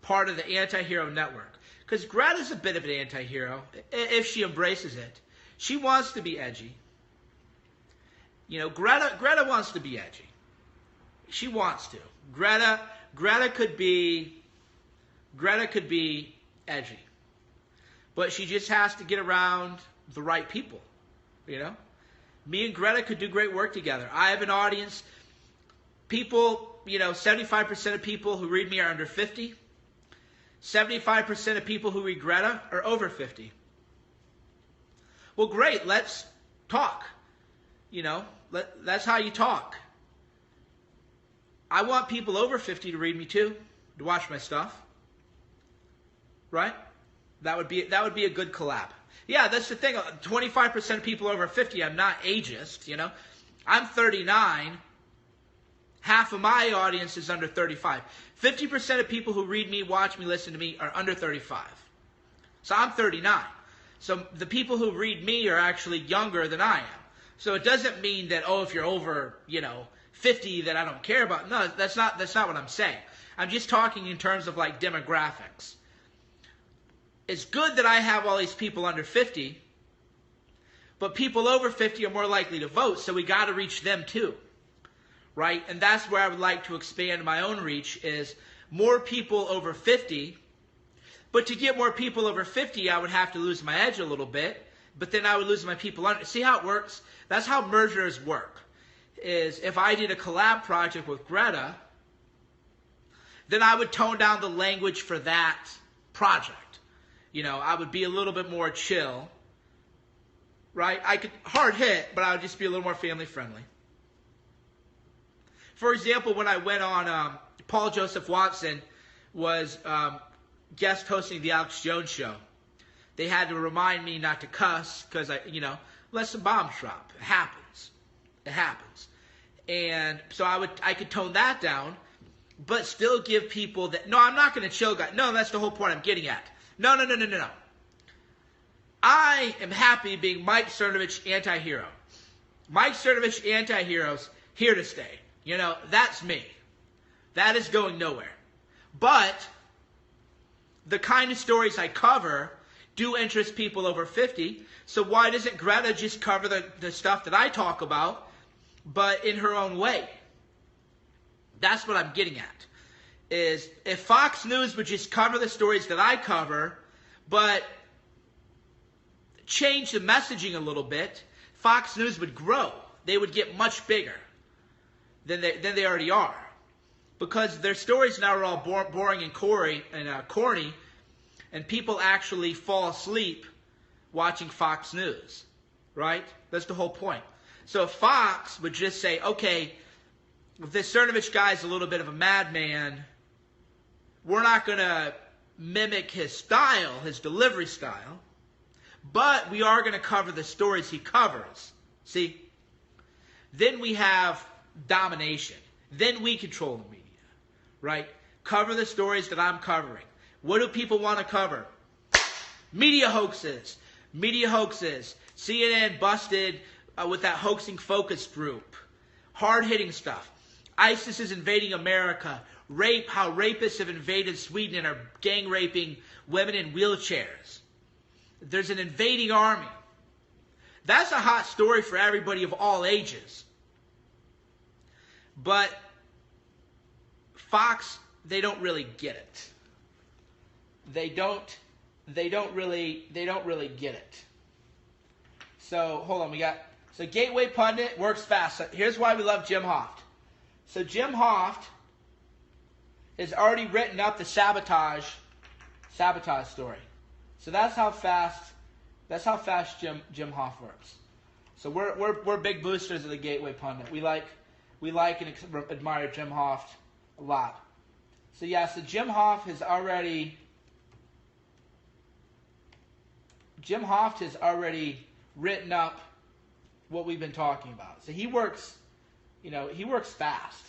part of the anti-hero network. Because Greta's a bit of an anti-hero, if she embraces it. She wants to be edgy. Greta wants to be edgy. She wants to. Greta could be edgy. But she just has to get around the right people, Me and Greta could do great work together. I have an audience. People, 75% of people who read me are under 50. 75% of people who read Greta are over 50. Well, great. Let's talk. That's how you talk. I want people over 50 to read me too, to watch my stuff. Right? That would be a good collab. Yeah, that's the thing. 25% of people over 50, I'm not ageist, I'm 39. Half of my audience is under 35. 50% of people who read me, watch me, listen to me are under 35. So I'm 39. So the people who read me are actually younger than I am. So it doesn't mean that, if you're over, 50 that I don't care about. No, that's not what I'm saying. I'm just talking in terms of like demographics. It's good that I have all these people under 50, but people over 50 are more likely to vote, so we got to reach them too. Right? And that's where I would like to expand my own reach, is more people over 50. But to get more people over 50, I would have to lose my edge a little bit, but then I would lose my people under. See how it works? That's how mergers work. Is if I did a collab project with Greta, then I would tone down the language for that project. I would be a little bit more chill. Right? I could hard hit, but I would just be a little more family friendly. For example, when I went on, Paul Joseph Watson was guest hosting the Alex Jones show. They had to remind me not to cuss because let some bombs drop. It happens. It happens. And so I could tone that down, but still give people that. No, I'm not going to chill, guys. No, that's the whole point I'm getting at. No. I am happy being Mike Cernovich anti-hero. Mike Cernovich anti-heroes here to stay. That's me. That is going nowhere. But the kind of stories I cover do interest people over 50. So why doesn't Greta just cover the stuff that I talk about, but in her own way? That's what I'm getting at. Is if Fox News would just cover the stories that I cover, but change the messaging a little bit, Fox News would grow. They would get much bigger than they already are. Because their stories now are all boring and corny, and people actually fall asleep watching Fox News. Right? That's the whole point. So if Fox would just say, okay, if this Cernovich guy is a little bit of a madman, we're not going to mimic his style, his delivery style, but we are going to cover the stories he covers. See? Then we have domination. Then we control the media. Right? Cover the stories that I'm covering. What do people want to cover? Media hoaxes. Media hoaxes. CNN busted with that hoaxing focus group. Hard-hitting stuff. ISIS is invading America. Rape, how rapists have invaded Sweden and are gang raping women in wheelchairs. There's an invading army. That's a hot story for everybody of all ages. But Fox, they don't really get it. They don't really get it. So hold on, so Gateway Pundit works fast. So here's why we love Jim Hoft. So Jim Hoft has already written up the sabotage story. So that's how fast Jim Hoft works. So we're big boosters of the Gateway Pundit. We like and admire Jim Hoft a lot. So yeah, so Jim Hoft has already written up what we've been talking about. So he works fast.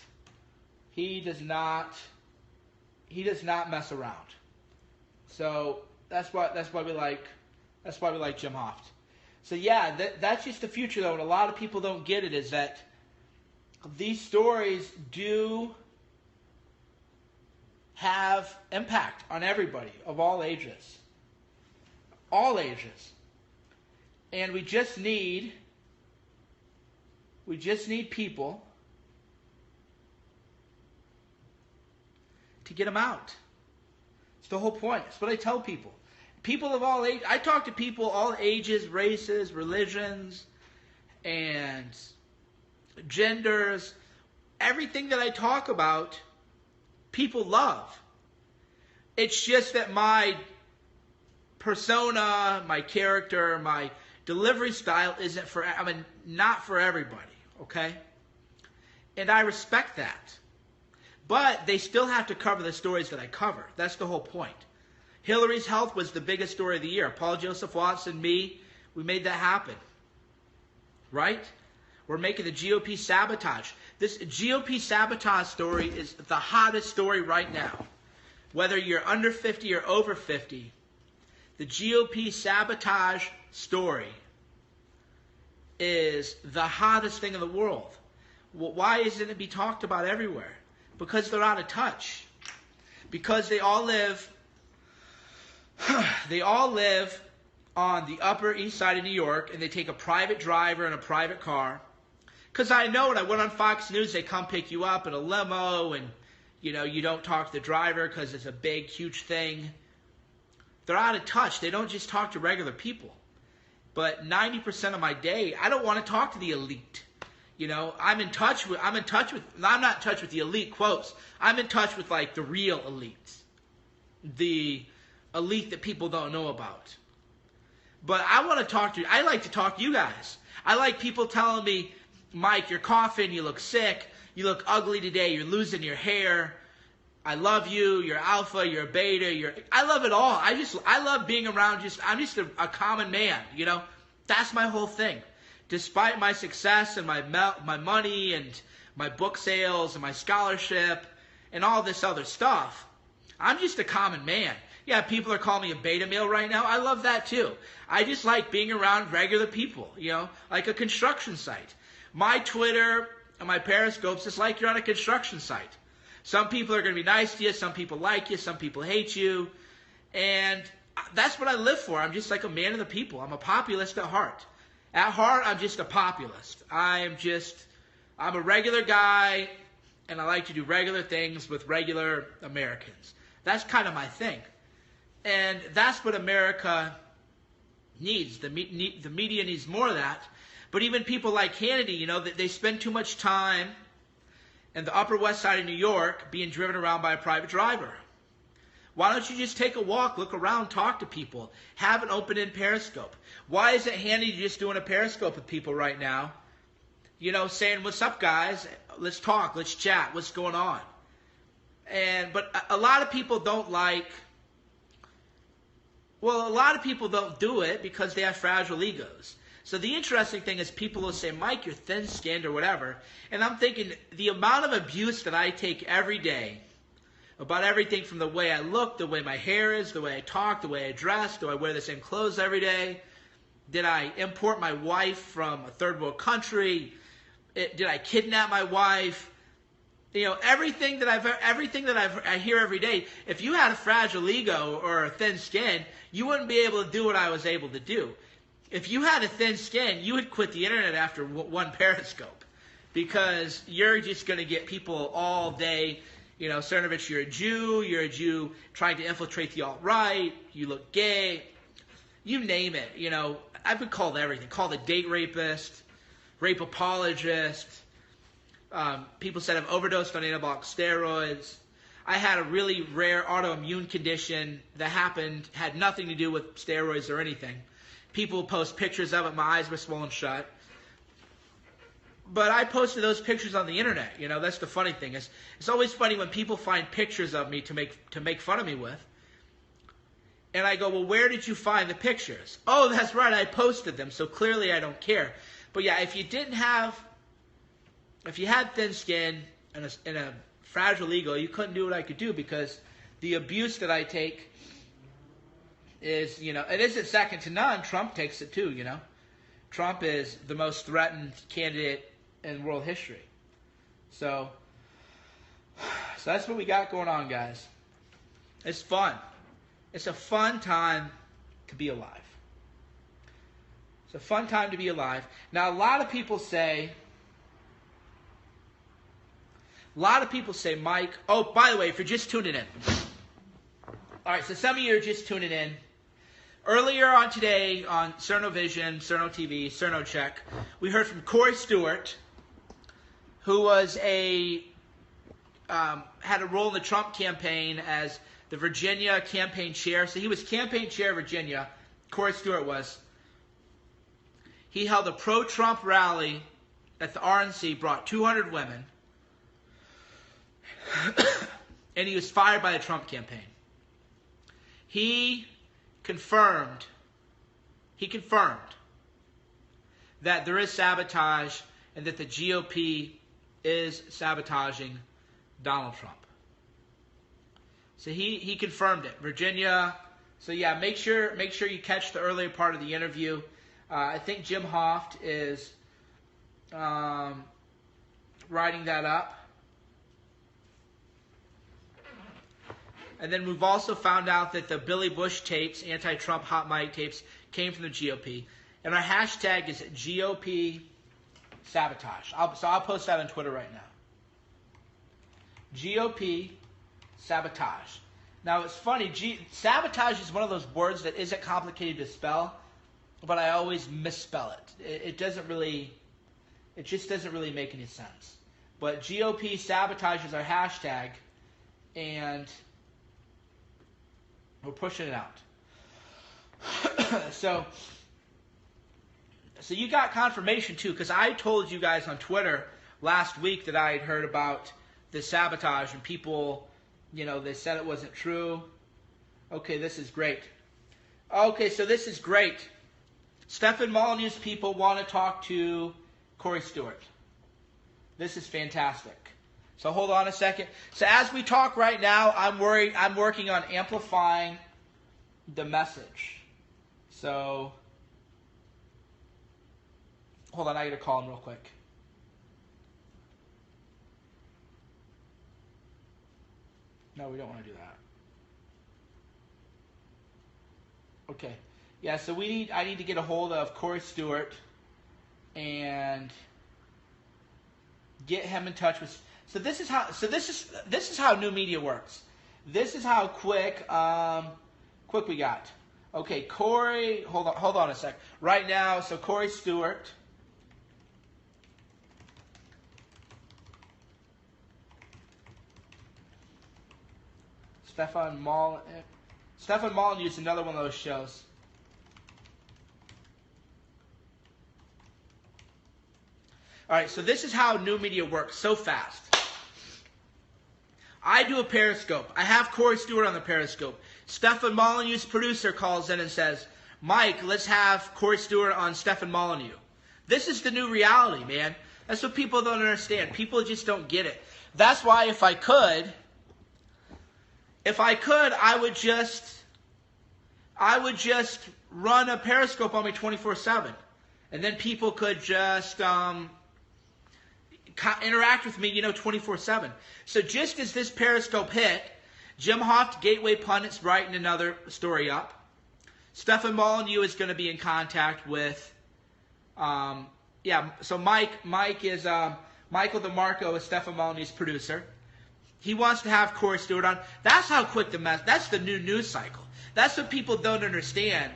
He does not mess around. So that's why we like Jim Hoft. So yeah, that's just the future though. What a lot of people don't get it is that these stories do have impact on everybody of all ages. All ages. And we just need people to get them out. It's the whole point. It's what I tell people. People of all ages. I talk to people all ages, races, religions, and genders. Everything that I talk about, people love. It's just that my persona, my character, my delivery style isn't for, not for everybody, okay? And I respect that. But they still have to cover the stories that I cover. That's the whole point. Hillary's health was the biggest story of the year. Paul Joseph Watson, me, we made that happen. Right? We're making the GOP sabotage. This GOP sabotage story is the hottest story right now. Whether you're under 50 or over 50, the GOP sabotage story is the hottest thing in the world. Well, why isn't it be talked about everywhere? Because they're out of touch. Because they all live on the Upper East Side of New York, and they take a private driver and a private car. Because I know when I went on Fox News, they come pick you up in a limo, and you don't talk to the driver because it's a big, huge thing. They're out of touch. They don't just talk to regular people. But 90% of my day, I don't want to talk to the elite. I'm not in touch with the elite quotes. I'm in touch with like the real elites. The elite that people don't know about. But I like to talk to you guys. I like people telling me, Mike, you're coughing, you look sick, you look ugly today, you're losing your hair. I love you, you're alpha, you're beta, I love it all. I love being around I'm just a common man, That's my whole thing. Despite my success and my money and my book sales and my scholarship and all this other stuff, I'm just a common man. Yeah, people are calling me a beta male right now. I love that too. I just like being around regular people, like a construction site. My Twitter and my Periscope's just like you're on a construction site. Some people are going to be nice to you, some people like you, some people hate you. And that's what I live for. I'm just like a man of the people. I'm a populist at heart. At heart, I'm just a populist. I'm a regular guy, and I like to do regular things with regular Americans. That's kind of my thing. And that's what America needs. The media needs more of that. But even people like Hannity, they spend too much time in the Upper West Side of New York being driven around by a private driver. Why don't you just take a walk, look around, talk to people, have an open-end Periscope? Why isn't Hannity just doing a Periscope with people right now, saying, what's up, guys? Let's talk, let's chat, what's going on? But a lot of people don't do it because they have fragile egos. So the interesting thing is people will say, Mike, you're thin-skinned or whatever. And I'm thinking the amount of abuse that I take every day about everything from the way I look, the way my hair is, the way I talk, the way I dress, do I wear the same clothes every day? Did I import my wife from a third world country? Did I kidnap my wife? Everything that I hear every day. If you had a fragile ego or a thin skin, you wouldn't be able to do what I was able to do. If you had a thin skin, you would quit the internet after one Periscope, because you're just going to get people all day. Cernovich, you're a Jew trying to infiltrate the alt-right, you look gay, you name it. I've been called everything. Called a date rapist, rape apologist. People said I've overdosed on anabolic steroids. I had a really rare autoimmune condition that had nothing to do with steroids or anything. People post pictures of it, my eyes were swollen shut. But I posted those pictures on the internet. That's the funny thing. It's always funny when people find pictures of me to make fun of me with. And I go, well, where did you find the pictures? Oh, that's right, I posted them, so clearly I don't care. But yeah, if you had thin skin and a fragile ego, you couldn't do what I could do, because the abuse that I take is, it isn't second to none. Trump takes it too, Trump is the most threatened candidate in world history. So that's what we got going on, guys. It's fun. It's a fun time to be alive. It's a fun time to be alive. Now, a lot of people say, Mike, oh, by the way, if you're just tuning in. All right, so some of you are just tuning in. Earlier on today on Cernovision, Cerno TV, Cerno Check, we heard from Corey Stewart, who was had a role in the Trump campaign as the Virginia campaign chair. So he was campaign chair of Virginia. Corey Stewart was. He held a pro-Trump rally at the RNC, brought 200 women, and he was fired by the Trump campaign. He confirmed that there is sabotage and that the GOP is sabotaging Donald Trump. So he confirmed it. Virginia. So yeah, make sure you catch the earlier part of the interview. I think Jim Hoft is writing that up. And then we've also found out that the Billy Bush tapes, anti-Trump hot mic tapes, came from the GOP. And our hashtag is GOP sabotage. I'll post that on Twitter right now. GOP sabotage. Now it's funny, sabotage is one of those words that isn't complicated to spell, but I always misspell it. It just doesn't really make any sense. But GOP sabotage is our hashtag, and we're pushing it out. So you got confirmation too, because I told you guys on Twitter last week that I had heard about the sabotage, and people, they said it wasn't true. Okay, this is great. Okay, so this is great. Stefan Molyneux's people want to talk to Corey Stewart. This is fantastic. So hold on a second. So as we talk right now, I'm working on amplifying the message. So hold on, I gotta call him real quick. No, we don't want to do that. Okay. Yeah, so I need to get a hold of Corey Stewart and get him in touch with. So this is how new media works. This is how quick we got. Okay, Corey, hold on a sec. Right now, so Corey Stewart. Stefan Molyneux is another one of those shows. All right, so this is how new media works so fast. I do a Periscope. I have Corey Stewart on the Periscope. Stefan Molyneux's producer calls in and says, Mike, let's have Corey Stewart on Stefan Molyneux. This is the new reality, man. That's what people don't understand. People just don't get it. That's why if I could, I would just run a Periscope on me 24/7. And then people could just interact with me, 24/7. So just as this Periscope hit, Jim Hoft, Gateway Pundit's writing another story up. Stefan Molyneux is going to be in contact with, so Mike is, Michael DeMarco is Stefan Molyneux's producer. He wants to have Corey Stewart on. That's how quick that's the new news cycle. That's what people don't understand.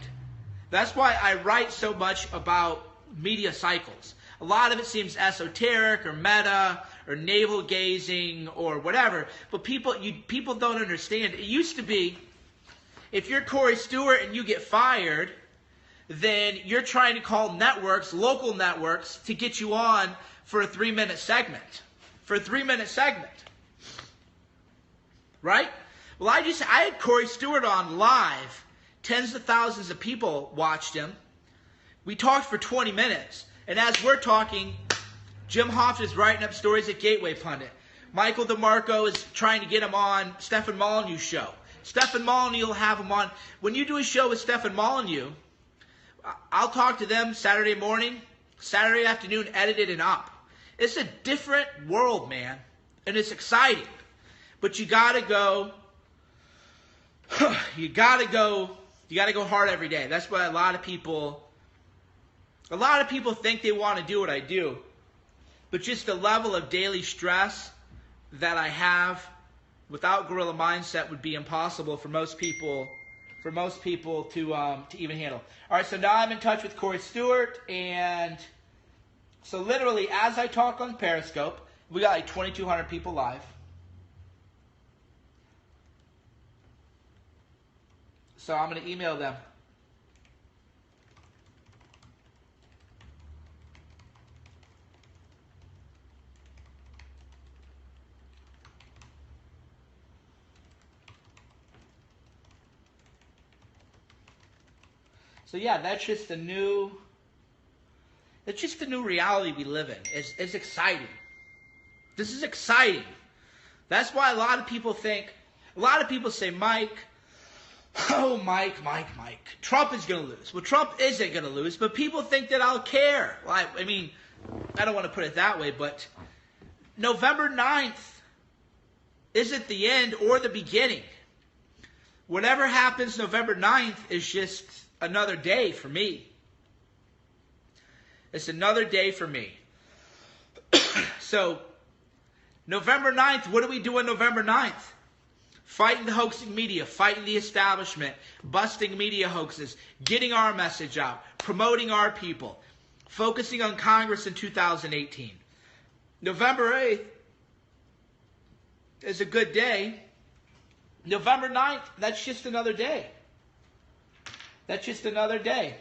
That's why I write so much about media cycles. A lot of it seems esoteric or meta or navel-gazing or whatever, but people don't understand. It used to be, if you're Corey Stewart and you get fired, then you're trying to call networks, local networks, to get you on for a 3-minute segment. Right? Well, I had Corey Stewart on live. Tens of thousands of people watched him. We talked for 20 minutes. And as we're talking, Jim Hoft is writing up stories at Gateway Pundit. Michael DeMarco is trying to get him on Stefan Molyneux's show. Stefan Molyneux will have him on. When you do a show with Stefan Molyneux, I'll talk to them Saturday morning, Saturday afternoon, edited and up. It's a different world, man. And it's exciting. But you gotta go hard every day. That's why a lot of people think they want to do what I do. But just the level of daily stress that I have without guerrilla mindset would be impossible for most people to even handle. All right, so now I'm in touch with Corey Stewart, and so literally as I talk on Periscope, we got like 2,200 people live. So I'm going to email them. So yeah, that's just the new reality we live in. It's exciting. This is exciting. That's why a lot of people say, Mike, Mike. Trump is going to lose. Well, Trump isn't going to lose, but people think that I'll care. Well, I mean, I don't want to put it that way, but November 9th isn't the end or the beginning. Whatever happens November 9th is just another day for me. It's another day for me. So, November 9th, what do we do on November 9th? Fighting the hoaxing media, fighting the establishment, busting media hoaxes, getting our message out, promoting our people, focusing on Congress in 2018. November 8th is a good day. November 9th, that's just another day. That's just another day.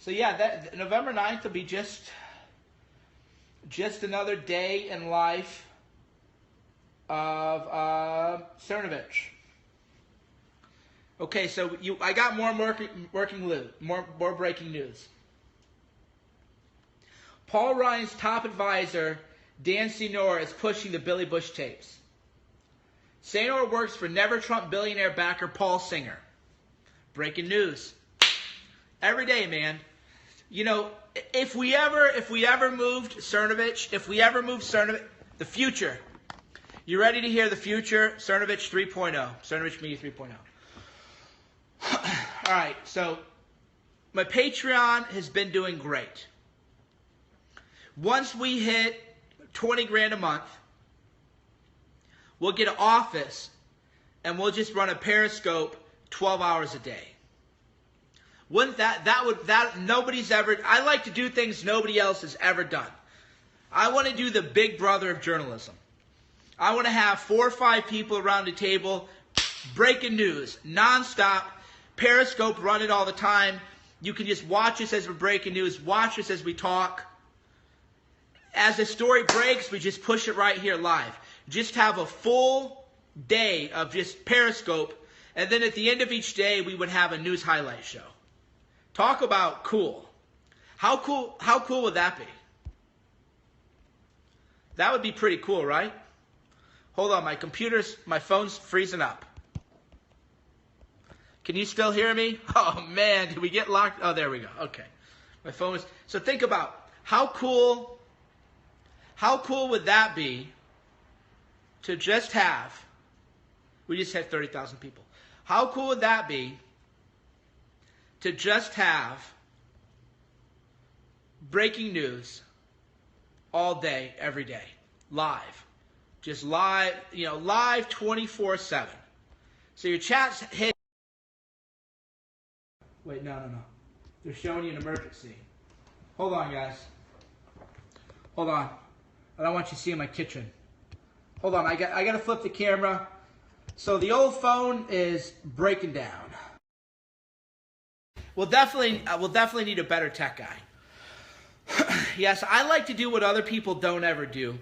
So yeah, that November 9th will be just another day in life of Cernovich. Okay, so I got more breaking news. Paul Ryan's top advisor, Dan Senor, is pushing the Billy Bush tapes. Senor works for Never Trump billionaire backer Paul Singer. Breaking news. Every day, man. You know, if we ever moved Cernovich, the future. You ready to hear the future? Cernovich 3.0. Cernovich Media 3.0. All right, so my Patreon has been doing great. Once we hit 20 grand a month, we'll get an office and we'll just run a Periscope 12 hours a day. Wouldn't nobody's ever, I like to do things nobody else has ever done. I want to do the big brother of journalism. I want to have 4 or 5 people around the table, breaking news, nonstop, Periscope running all the time. You can just watch us as we're breaking news, watch us as we talk. As the story breaks, we just push it right here live. Just have a full day of just Periscope, and then at the end of each day, we would have a news highlight show. Talk about cool. How cool would that be? That would be pretty cool, right? Hold on, my phone's freezing up. Can you still hear me? Oh man, did we get locked? Oh, there we go. Okay. My phone is, so think about how cool would that be to just have, we just had 30,000 people. How cool would that be to just have breaking news all day, every day, live. Just live, live 24/7. So your chat's hit. Wait, no. They're showing you an emergency. Hold on, guys. Hold on. I don't want you seeing my kitchen. Hold on, I got to flip the camera. So the old phone is breaking down. We'll definitely need a better tech guy. Yes, I like to do what other people don't ever do.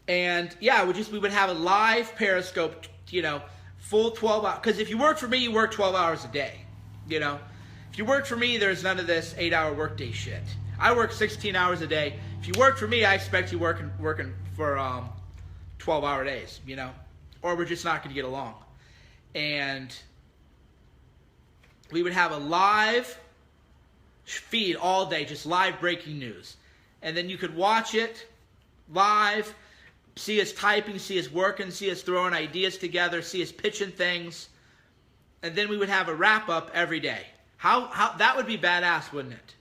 And yeah, we would have a live Periscope, full 12 hours. Because if you work for me, you work 12 hours a day. If you work for me, there's none of this 8-hour workday shit. I work 16 hours a day. If you work for me, I expect you working for 12-hour days, or we're just not going to get along. And we would have a live feed all day, just live breaking news. And then you could watch it live, see us typing, see us working, see us throwing ideas together, see us pitching things. And then we would have a wrap-up every day. How that would be badass, wouldn't it?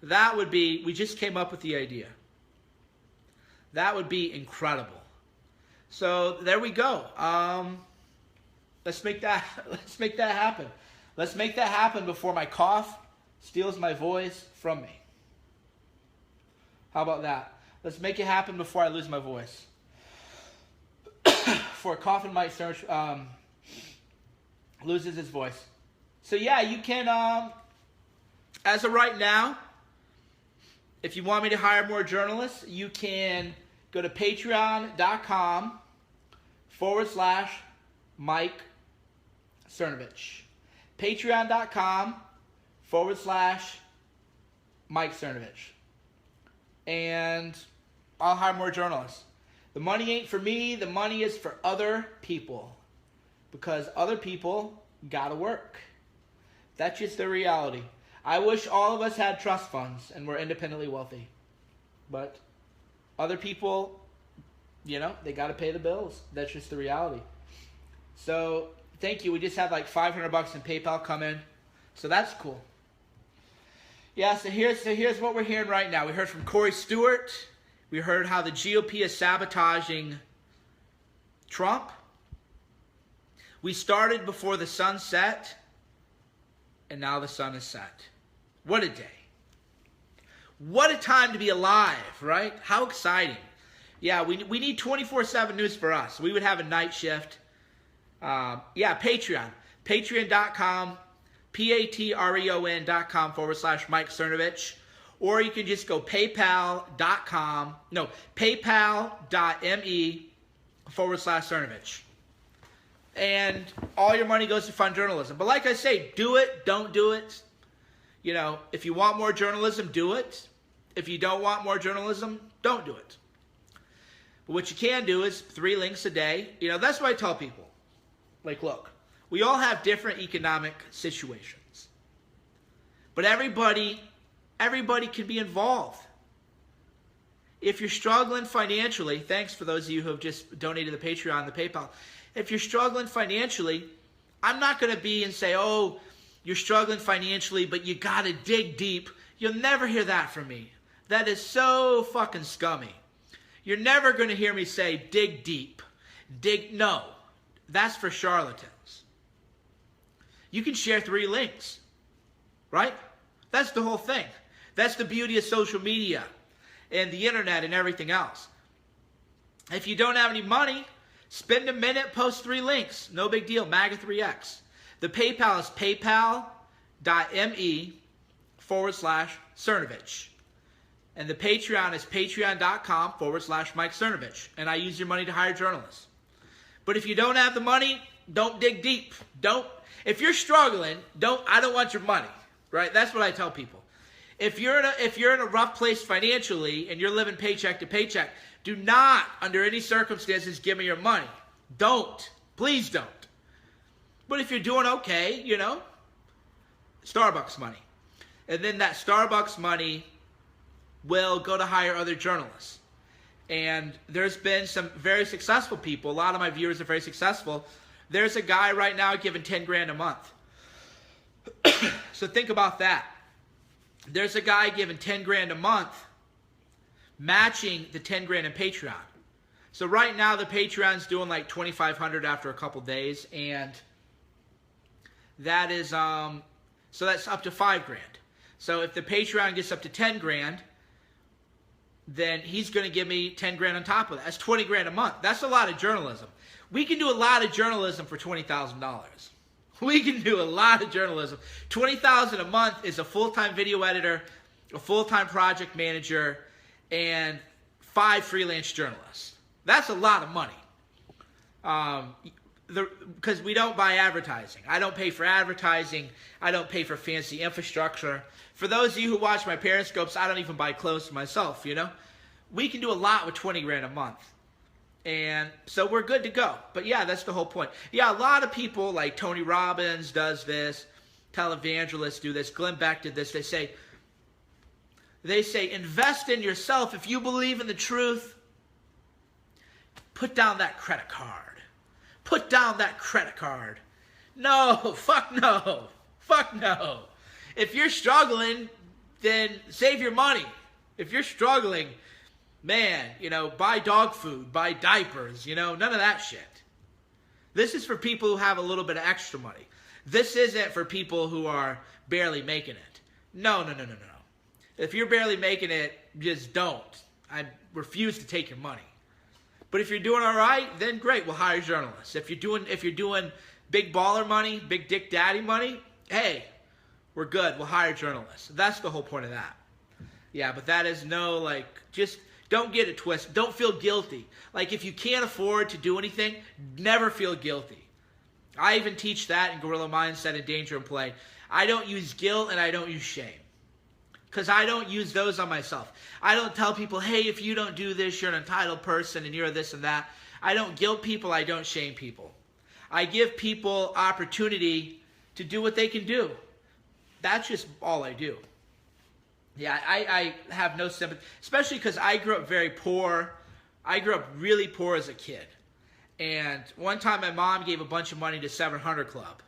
That would be, we just came up with the idea. That would be incredible. So there we go. Let's make that happen. Let's make that happen before my cough steals my voice from me. How about that? Let's make it happen before I lose my voice. Before Cough and Mike Cernovich loses his voice. So yeah, you can, as of right now, if you want me to hire more journalists, you can go to patreon.com/Mike Cernovich. Patreon.com/Mike Cernovich. And I'll hire more journalists. The money ain't for me. The money is for other people. Because other people gotta work. That's just the reality. I wish all of us had trust funds and were independently wealthy. But other people, you know, they gotta pay the bills. That's just the reality. So, thank you. We just had like $500 in PayPal come in. So that's cool. Yeah, so here's what we're hearing right now. We heard from Corey Stewart. We heard how the GOP is sabotaging Trump. We started before the sun set, and now the sun is set. What a day. What a time to be alive, right? How exciting. Yeah, we need 24/7 news for us. We would have a night shift. Yeah, Patreon. Patreon.com. patreon.com/Mike Cernovich, or you can just go paypal.me/Cernovich. And all your money goes to fund journalism. But like I say, do it, don't do it. You know, if you want more journalism, do it. If you don't want more journalism, don't do it. But what you can do is 3 links a day. You know, that's what I tell people. Like, look. We all have different economic situations. But everybody can be involved. If you're struggling financially, thanks for those of you who have just donated the Patreon, the PayPal. If you're struggling financially, I'm not going to be and say, oh, you're struggling financially, but you got to dig deep. You'll never hear that from me. That is so fucking scummy. You're never going to hear me say, dig deep. No, that's for charlatans. You can share 3 links, right? That's the whole thing. That's the beauty of social media and the internet and everything else. If you don't have any money, spend a minute, post 3 links. No big deal, MAGA3X. The PayPal is paypal.me/Cernovich. And the Patreon is patreon.com/Mike Cernovich. And I use your money to hire journalists. But if you don't have the money, don't dig deep. If you're struggling, I don't want your money, right? That's what I tell people. If you're in a rough place financially and you're living paycheck to paycheck, do not, under any circumstances, give me your money. Don't. Please don't. But if you're doing okay, you know, Starbucks money. And then that Starbucks money will go to hire other journalists. And there's been some very successful people. A lot of my viewers are very successful. There's a guy right now giving $10,000 a month. So think about that. There's a guy giving $10,000 a month, matching the $10,000 in Patreon. So right now the Patreon's doing like $2,500 after a couple days, and that is so that's up to $5,000. So if the Patreon gets up to $10,000, then he's going to give me $10,000 on top of that. That's $20,000 a month. That's a lot of journalism. We can do a lot of journalism for $20,000. We can do a lot of journalism. $20,000 a month is a full-time video editor, a full-time project manager, and 5 freelance journalists. That's a lot of money. Because we don't buy advertising. I don't pay for advertising. I don't pay for fancy infrastructure. For those of you who watch my Periscopes, I don't even buy clothes for myself, you know. We can do a lot with $20,000 a month. And so we're good to go. But yeah, that's the whole point. Yeah, a lot of people like Tony Robbins does this. Televangelists do this. Glenn Beck did this. They say, invest in yourself. If you believe in the truth, put down that credit card. Put down that credit card. No, fuck no. Fuck no. If you're struggling, then save your money. If you're struggling, man, you know, buy dog food, buy diapers, you know, none of that shit. This is for people who have a little bit of extra money. This isn't for people who are barely making it. No. If you're barely making it, just don't. I refuse to take your money. But if you're doing all right, then great, we'll hire journalists. If you're doing big baller money, big dick daddy money, hey, we're good. We'll hire journalists. That's the whole point of that. Yeah, but that is no, like, just don't get it twisted. Don't feel guilty. Like, if you can't afford to do anything, never feel guilty. I even teach that in Guerrilla Mindset and Danger and Play. I don't use guilt and I don't use shame. Because I don't use those on myself. I don't tell people, hey, if you don't do this, you're an entitled person and you're this and that. I don't guilt people. I don't shame people. I give people opportunity to do what they can do. That's just all I do. Yeah, I have no sympathy, especially because I grew up very poor. I grew up really poor as a kid. And one time my mom gave a bunch of money to 700 Club.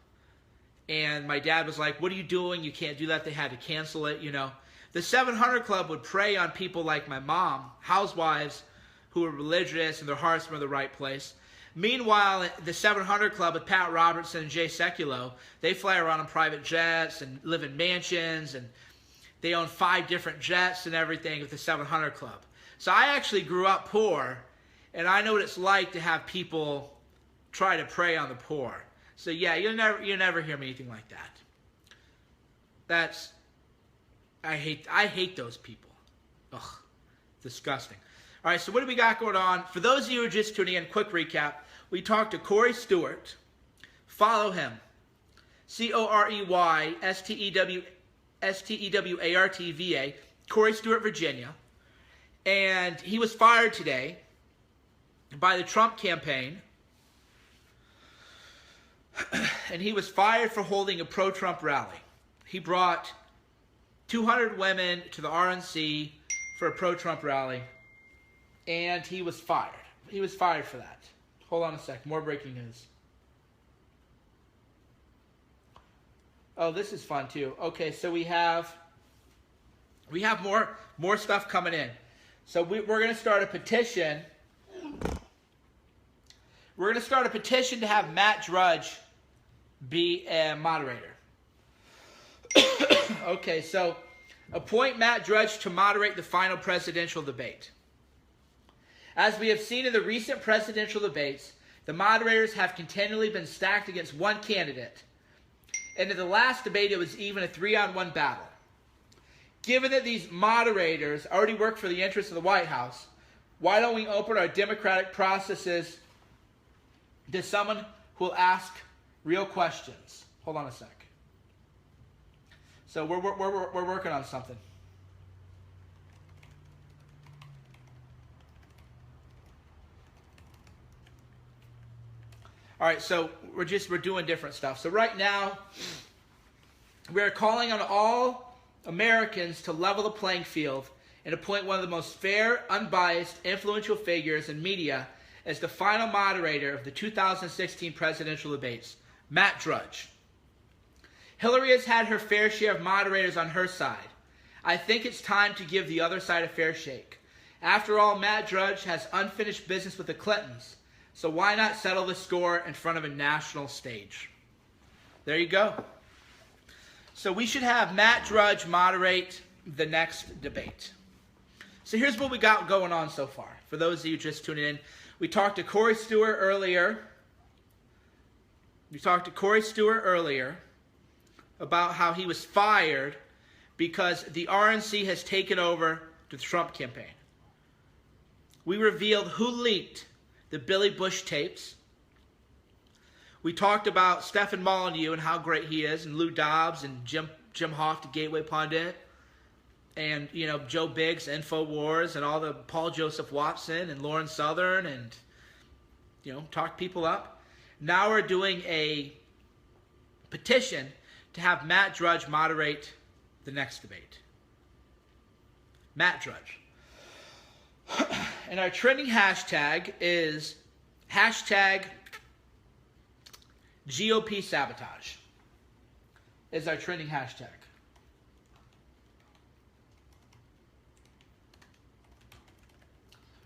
And my dad was like, what are you doing? You can't do that. They had to cancel it, you know. The 700 Club would prey on people like my mom, housewives who were religious and their hearts were in the right place. Meanwhile, the 700 Club with Pat Robertson and Jay Sekulow, they fly around in private jets and live in mansions, and they own 5 different jets and everything with the 700 Club. So I actually grew up poor, and I know what it's like to have people try to prey on the poor. So yeah, you'll never hear me anything like that. That's I hate those people. Ugh, disgusting. All right, so what do we got going on? For those of you who are just tuning in, quick recap. We talked to Corey Stewart. Follow him. CoreyStewartva. Corey Stewart, Virginia. And he was fired today by the Trump campaign. And he was fired for holding a pro-Trump rally. He brought 200 women to the RNC for a pro-Trump rally, and he was fired. He was fired for that. Hold on a sec. More breaking news. Oh, this is fun too. Okay, so we have more stuff coming in. So we're going to start a petition. We're going to start a petition to have Matt Drudge be a moderator. Okay, so appoint Matt Drudge to moderate the final presidential debate. As we have seen in the recent presidential debates, the moderators have continually been stacked against one candidate. And in the last debate, it was even a 3-on-1 battle. Given that these moderators already work for the interests of the White House, why don't we open our democratic processes to someone who will ask real questions? Hold on a sec. So we're working on something. All right, so we're doing different stuff. So right now, we're calling on all Americans to level the playing field and appoint one of the most fair, unbiased, influential figures in media as the final moderator of the 2016 presidential debates, Matt Drudge. Hillary has had her fair share of moderators on her side. I think it's time to give the other side a fair shake. After all, Matt Drudge has unfinished business with the Clintons, so why not settle the score in front of a national stage? There you go. So we should have Matt Drudge moderate the next debate. So here's what we got going on so far. For those of you just tuning in, we talked to Corey Stewart earlier. About how he was fired because the RNC has taken over the Trump campaign. We revealed who leaked the Billy Bush tapes. We talked about Stephen Molyneux and how great he is, and Lou Dobbs and Jim Hoft, the Gateway Pundit, and Joe Biggs, InfoWars, and all the Paul Joseph Watson and Lauren Southern, and talk people up. Now we're doing a petition to have Matt Drudge moderate the next debate. Matt Drudge. And our trending hashtag is hashtag GOP sabotage. Is our trending hashtag.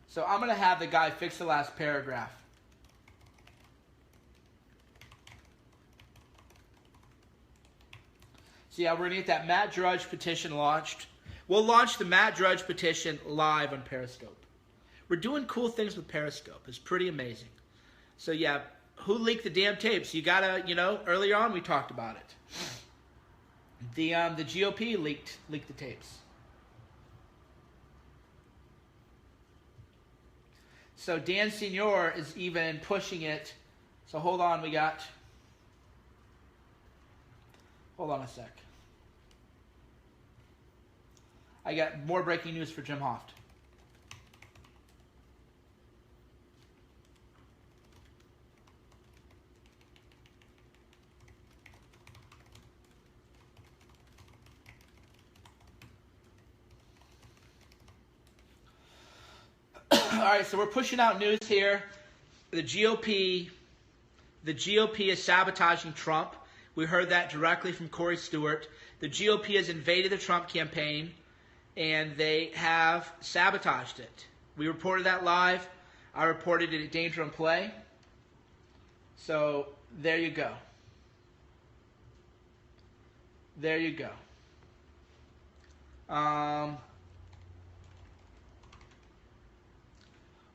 So I'm going to have the guy fix the last paragraph. So yeah, we're going to get that Matt Drudge petition launched. We'll launch the Matt Drudge petition live on Periscope. We're doing cool things with Periscope. It's pretty amazing. So yeah, who leaked the damn tapes? You gotta, earlier on we talked about it. The GOP leaked the tapes. So Dan Senior is even pushing it. So hold on, hold on a sec. I got more breaking news for Jim Hoft. All right, so we're pushing out news here. The GOP is sabotaging Trump. We heard that directly from Corey Stewart. The GOP has invaded the Trump campaign, and they have sabotaged it. We reported that live. I reported it at Danger and Play. So there you go. There you go.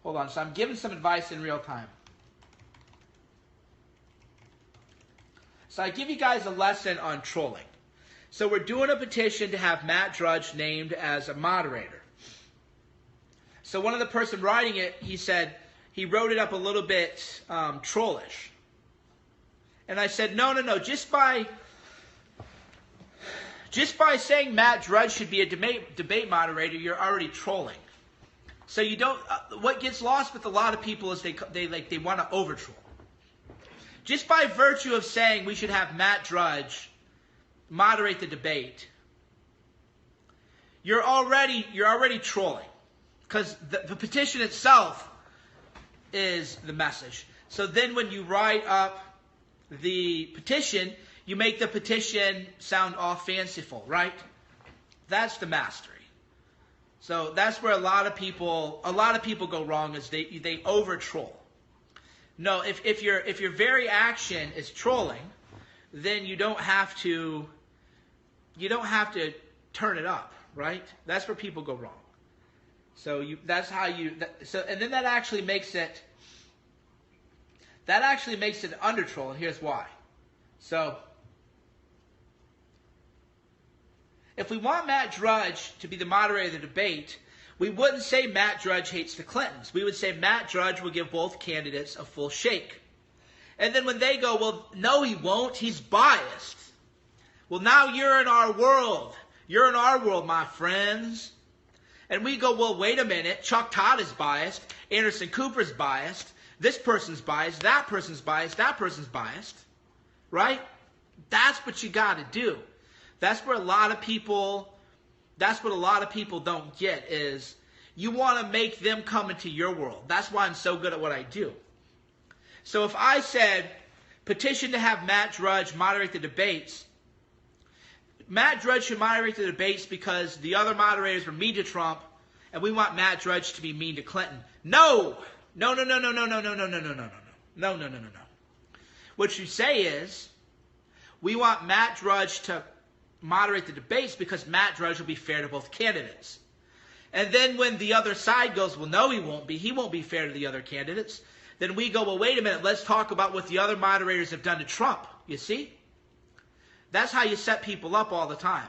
Hold on. So I'm giving some advice in real time. So I give you guys a lesson on trolling. So we're doing a petition to have Matt Drudge named as a moderator. So one of the person writing it, he said he wrote it up a little bit trollish. And I said, no. Just by saying Matt Drudge should be a debate moderator, you're already trolling. So you don't. What gets lost with a lot of people is they want to over troll. Just by virtue of saying we should have Matt Drudge moderate the debate, you're already trolling, because the petition itself is the message. So then when you write up the petition, you make the petition sound all fanciful, right? That's the mastery. So that's where a lot of people go wrong, is they over troll. No, if your very action is trolling, then you don't have to turn it up, right? That's where people go wrong. So and then that actually makes it under troll, and here's why. So if we want Matt Drudge to be the moderator of the debate, we wouldn't say Matt Drudge hates the Clintons. We would say Matt Drudge will give both candidates a full shake. And then when they go, well, no, he won't. He's biased. Well, now you're in our world. You're in our world, my friends. And we go, well, wait a minute. Chuck Todd is biased. Anderson Cooper's biased. This person's biased. That person's biased. That person's biased. Right? That's what you got to do. That's what a lot of people don't get, is you want to make them come into your world. That's why I'm so good at what I do. So if I said, petition to have Matt Drudge moderate the debates, Matt Drudge should moderate the debates because the other moderators were mean to Trump, and we want Matt Drudge to be mean to Clinton. No. What you say is, we want Matt Drudge to moderate the debates because Matt Drudge will be fair to both candidates. And then when the other side goes, well, no, he won't be fair to the other candidates, then we go, well, wait a minute, let's talk about what the other moderators have done to Trump. You see? That's how you set people up all the time.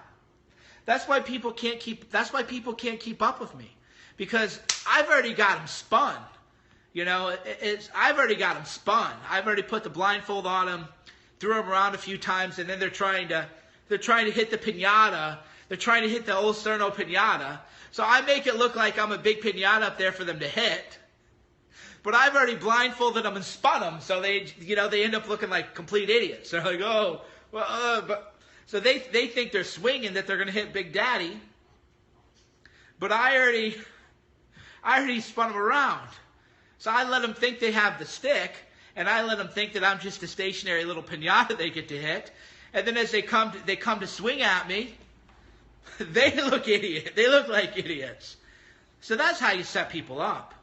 That's why people can't keep up with me, because I've already got them spun. I've already got them spun. I've already put the blindfold on them, threw them around a few times, and then they're trying to hit the piñata. They're trying to hit the old Cerno piñata. So I make it look like I'm a big piñata up there for them to hit. But I've already blindfolded them and spun them, so they end up looking like complete idiots. They're like, oh, well, so they think they're swinging, that they're going to hit Big Daddy. But I already spun them around. So I let them think they have the stick, and I let them think that I'm just a stationary little piñata they get to hit. And then as they come to swing at me, they look like idiots. So that's how you set people up.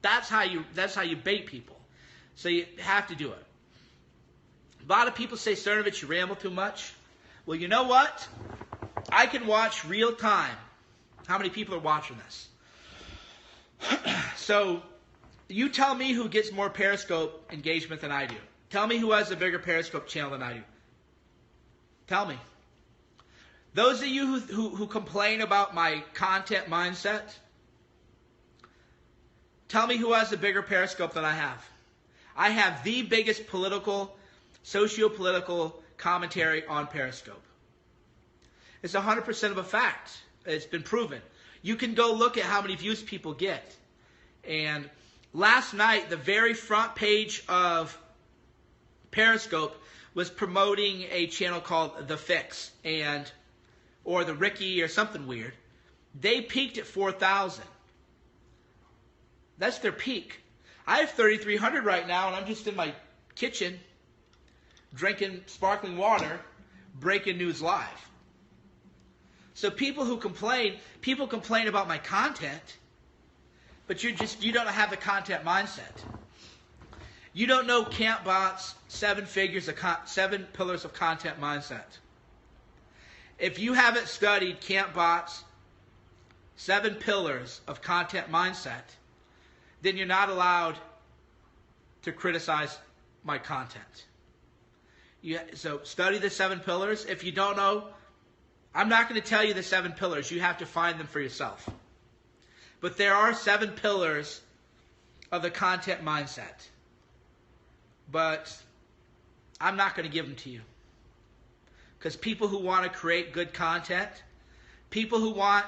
That's how you bait people. So you have to do it. A lot of people say, Cernovich, you ramble too much. Well, you know what? I can watch real time how many people are watching this. So, you tell me who gets more Periscope engagement than I do. Tell me who has a bigger Periscope channel than I do. Tell me. Those of you who complain about my content mindset, tell me who has a bigger Periscope than I have. I have the biggest political, socio-political commentary on Periscope. It's 100% of a fact. It's been proven. You can go look at how many views people get. And last night, the very front page of Periscope was promoting a channel called The Fix or The Ricky or something weird. They peaked at 4,000. That's their peak. I have 3,300 right now, and I'm just in my kitchen drinking sparkling water, breaking news live. So people complain about my content, but you don't have the content mindset. You don't know CampBot's 7 pillars of content mindset. If you haven't studied CampBot's 7 pillars of content mindset, then you're not allowed to criticize my content. So study the 7 pillars. If you don't know, I'm not going to tell you the 7 pillars. You have to find them for yourself. But there are 7 pillars of the content mindset. But I'm not going to give them to you. Because people who want to create good content, people who want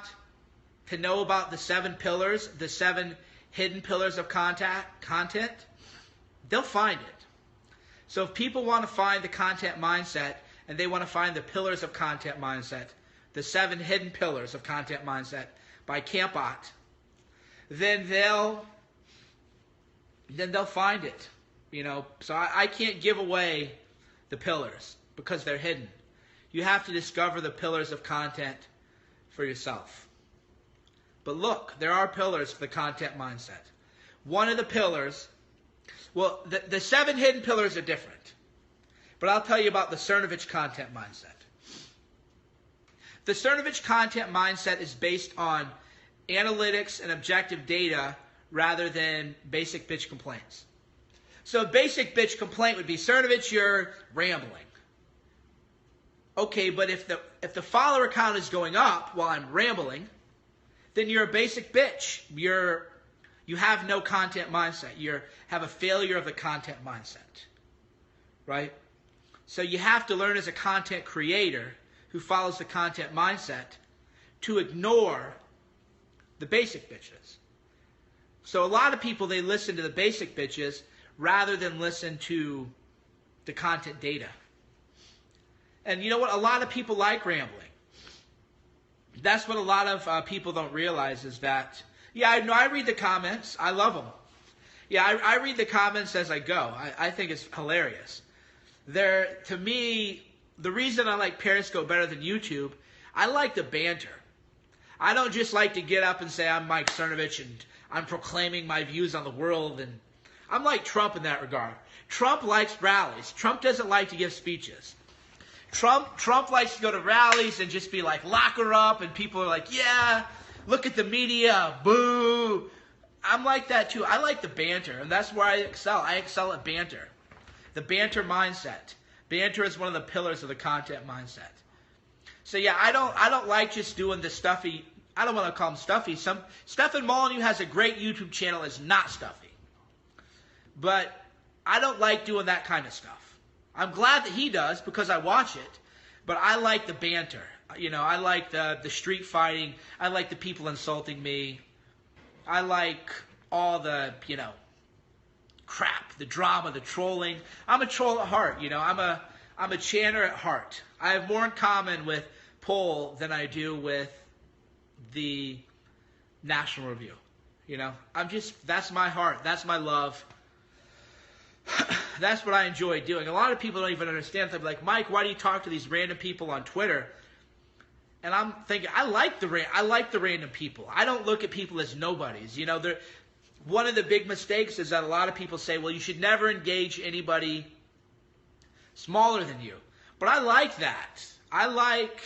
to know about the 7 pillars, the 7 hidden pillars of content, they'll find it. So if people want to find the content mindset and they want to find the pillars of content mindset, the 7 hidden pillars of content mindset by CampBot, then they'll find it. So I can't give away the pillars because they're hidden. You have to discover the pillars of content for yourself. But look, there are pillars for the content mindset. One of the pillars, well, the 7 hidden pillars are different. But I'll tell you about the Cernovich content mindset. The Cernovich content mindset is based on analytics and objective data rather than basic bitch complaints. So a basic bitch complaint would be, Cernovich, you're rambling. Okay, but if the follower count is going up while I'm rambling, then you're a basic bitch. You have no content mindset. You have a failure of the content mindset. Right? So you have to learn as a content creator who follows the content mindset to ignore the basic bitches. So a lot of people, they listen to the basic bitches rather than listen to the content data. And you know what? A lot of people like rambling. That's what a lot of people don't realize is that, yeah, I read the comments. I love them. Yeah, I read the comments as I go. I think it's hilarious. To me, the reason I like Periscope better than YouTube, I like the banter. I don't just like to get up and say I'm Mike Cernovich and I'm proclaiming my views on the world. And I'm like Trump in that regard. Trump likes rallies. Trump doesn't like to give speeches. Trump likes to go to rallies and just be like, lock her up, and people are like, yeah, look at the media, boo. I'm like that too. I like the banter, and that's where I excel. I excel at banter. The banter mindset. Banter is one of the pillars of the content mindset. So yeah, I don't like just doing the stuffy. I don't want to call them stuffy. Stefan Molyneux has a great YouTube channel. It's not stuffy, but I don't like doing that kind of stuff. I'm glad that he does because I watch it, but I like the banter. I like the street fighting. I like the people insulting me. I like all the, crap, the drama, the trolling. I'm a troll at heart, I'm a chanter at heart. I have more in common with Poll than I do with the National Review. That's my heart. That's my love. That's what I enjoy doing. A lot of people don't even understand. They're like, Mike, why do you talk to these random people on Twitter? And I'm thinking, I like the random people. I don't look at people as nobodies. One of the big mistakes is that a lot of people say, well, you should never engage anybody smaller than you. But I like that. I like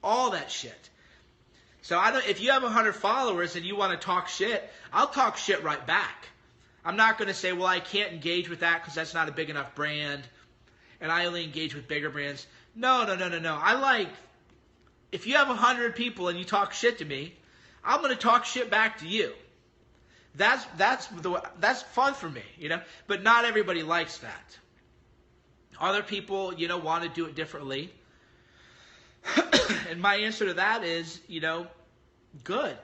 all that shit. So if you have 100 followers and you want to talk shit, I'll talk shit right back. I'm not going to say, well, I can't engage with that because that's not a big enough brand, and I only engage with bigger brands. No. I like, if you have 100 people and you talk shit to me, I'm going to talk shit back to you. That's fun for me, you know. But not everybody likes that. Other people, you know, want to do it differently. And my answer to that is, you know, good.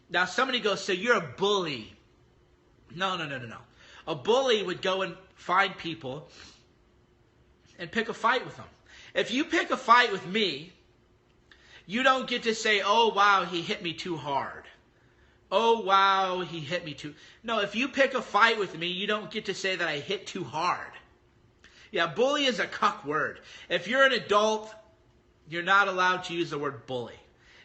Now somebody goes, so you're a bully. No. A bully would go and find people and pick a fight with them. If you pick a fight with me, you don't get to say, oh, wow, he hit me too hard. Oh, wow, he hit me too. No, if you pick a fight with me, you don't get to say that I hit too hard. Yeah, bully is a cuck word. If you're an adult, you're not allowed to use the word bully.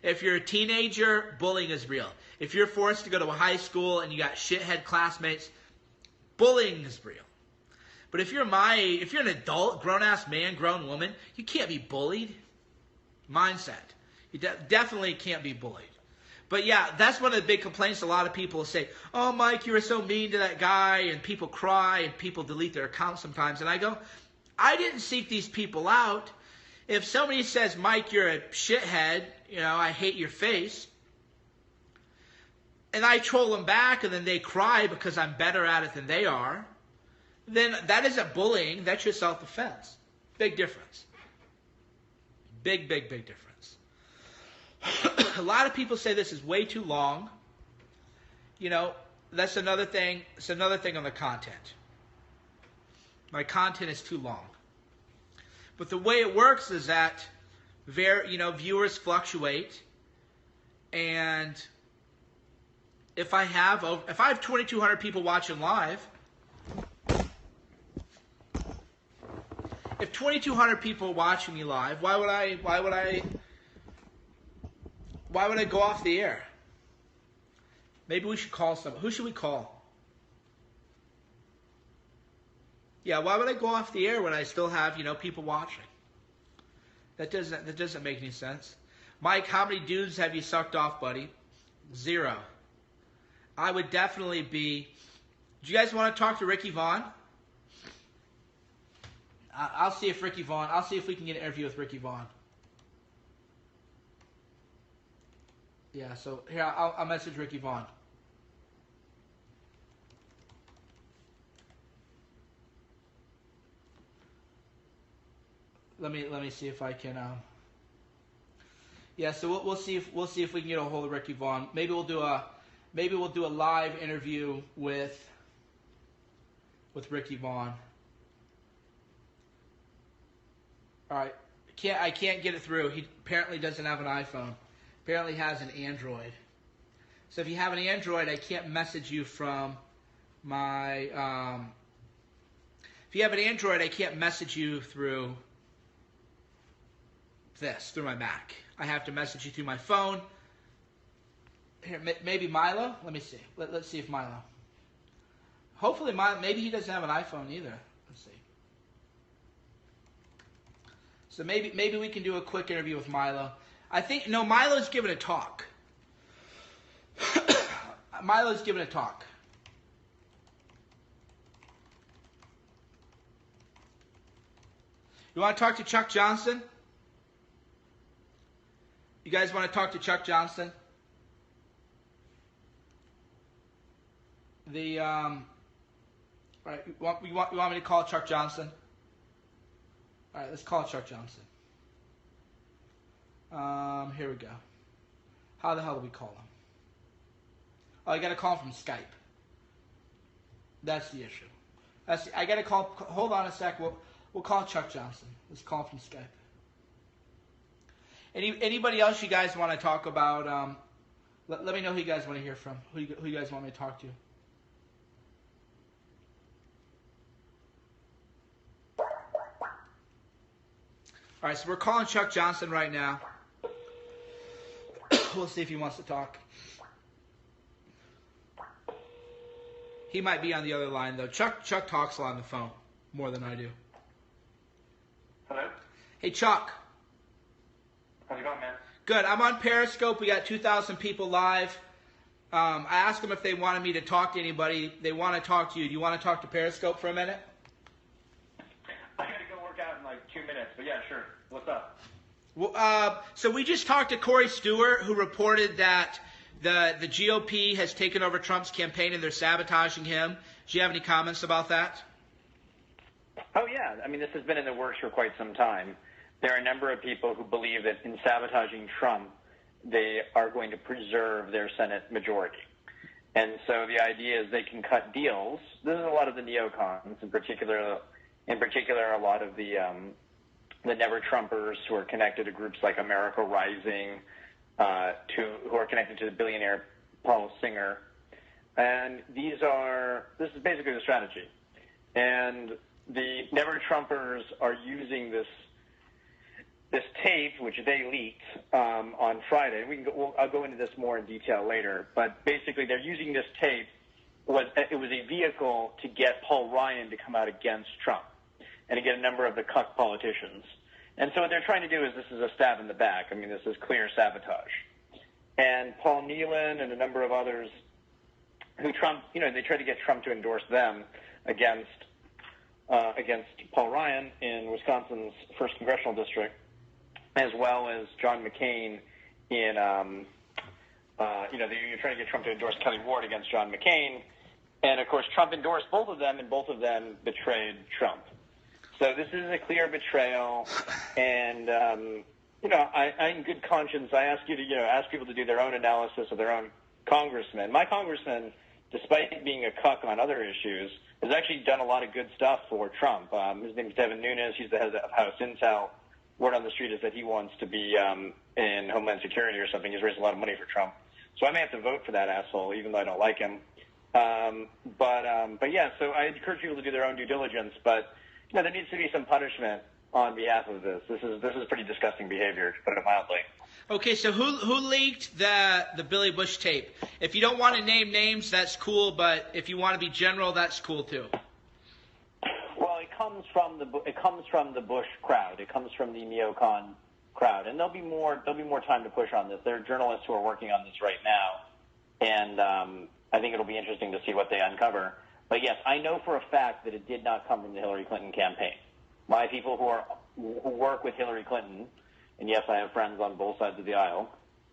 If you're a teenager, bullying is real. If you're forced to go to a high school and you got shithead classmates, bullying is real. But if you're an adult, grown-ass man, grown woman, you can't be bullied. Mindset. You definitely can't be bullied. But yeah, that's one of the big complaints a lot of people say, oh, Mike, you were so mean to that guy, and people cry, and people delete their accounts sometimes. And I go, I didn't seek these people out. If somebody says, Mike, you're a shithead, you know, I hate your face, and I troll them back, and then they cry because I'm better at it than they are, then that isn't bullying. That's your self-defense. Big difference. Big difference. A lot of people say this is way too long. You know, that's another thing. It's another thing on the content. My content is too long. But the way it works is that viewers fluctuate, and if I have 2,200 people watching live, if 2,200 people are watching me live, why would I go off the air? Maybe we should call someone. Who should we call? Yeah, why would I go off the air when I still have, people watching? That doesn't make any sense. Mike, how many dudes have you sucked off, buddy? 0. I would definitely be. Do you guys want to talk to Ricky Vaughn? I'll see if we can get an interview with Ricky Vaughn. Yeah, so here, I'll message Ricky Vaughn. Let me see if I can. Yeah, so we'll see if we can get a hold of Ricky Vaughn. Maybe we'll do a live interview with Ricky Vaughn. All right, I can't get it through. He apparently doesn't have an iPhone. Apparently has an Android. So if you have an Android, I can't message you from my. If you have an Android, I can't message you through my Mac. I have to message you through my phone. Here, maybe Milo. Let me see. Let's see if Milo. Hopefully Milo. Maybe he doesn't have an iPhone either. Let's see. So maybe we can do a quick interview with Milo. I think Milo's giving a talk. Milo's giving a talk. You want to talk to Chuck Johnson? You guys want to talk to Chuck Johnson? All right, you want me to call Chuck Johnson? All right, let's call Chuck Johnson. Here we go. How the hell do we call him? Oh, I got to call him from Skype. That's the issue. I got to call. Hold on a sec. We'll call Chuck Johnson. Let's call him from Skype. Anybody else you guys want to talk about? Let me know who you guys want to hear from. Who you guys want me to talk to? All right, so we're calling Chuck Johnson right now. We'll see if he wants to talk. He might be on the other line, though. Chuck talks a lot on the phone, more than I do. Hello? Hey, Chuck. How's it going, man? Good. I'm on Periscope. We got 2,000 people live. I asked them if they wanted me to talk to anybody. They want to talk to you. Do you want to talk to Periscope for a minute? I gotta go work out in like 2 minutes, but yeah, sure. What's up? Well, so we just talked to Corey Stewart, who reported that the GOP has taken over Trump's campaign and they're sabotaging him. Do you have any comments about that? Oh, yeah. I mean, this has been in the works for quite some time. There are a number of people who believe that in sabotaging Trump, they are going to preserve their Senate majority. And so the idea is they can cut deals. This is a lot of the neocons, in particular a lot of the never-Trumpers who are connected to groups like America Rising, who are connected to the billionaire Paul Singer. And this is basically the strategy. And the never-Trumpers are using this tape, which they leaked on Friday. I'll go into this more in detail later. But basically, they're using this tape. It was a vehicle to get Paul Ryan to come out against Trump and to get a number of the cuck politicians. And so what they're trying to do is this is a stab in the back. I mean, this is clear sabotage. And Paul Nealon and a number of others who Trump, they tried to get Trump to endorse them against Paul Ryan in Wisconsin's 1st Congressional District, as well as John McCain in, you're trying to get Trump to endorse Kelly Ward against John McCain. And, of course, Trump endorsed both of them, and both of them betrayed Trump. So this is a clear betrayal. And, I in good conscience, I ask you to, ask people to do their own analysis of their own congressman. My congressman, despite being a cuck on other issues, has actually done a lot of good stuff for Trump. His name is Devin Nunes. He's the head of House Intel. Word on the street is that he wants to be in Homeland Security or something. He's raised a lot of money for Trump. So I may have to vote for that asshole, even though I don't like him. But yeah, so I encourage people to do their own due diligence. But, there needs to be some punishment on behalf of this. This is pretty disgusting behavior, to put it mildly. Okay, so who leaked the Billy Bush tape? If you don't want to name names, that's cool. But if you want to be general, that's cool too. Well, it comes from the Bush crowd. It comes from the neocon crowd, and there'll be more time to push on this. There are journalists who are working on this right now, and I think it'll be interesting to see what they uncover. But yes, I know for a fact that it did not come from the Hillary Clinton campaign. My people who work with Hillary Clinton, and yes, I have friends on both sides of the aisle,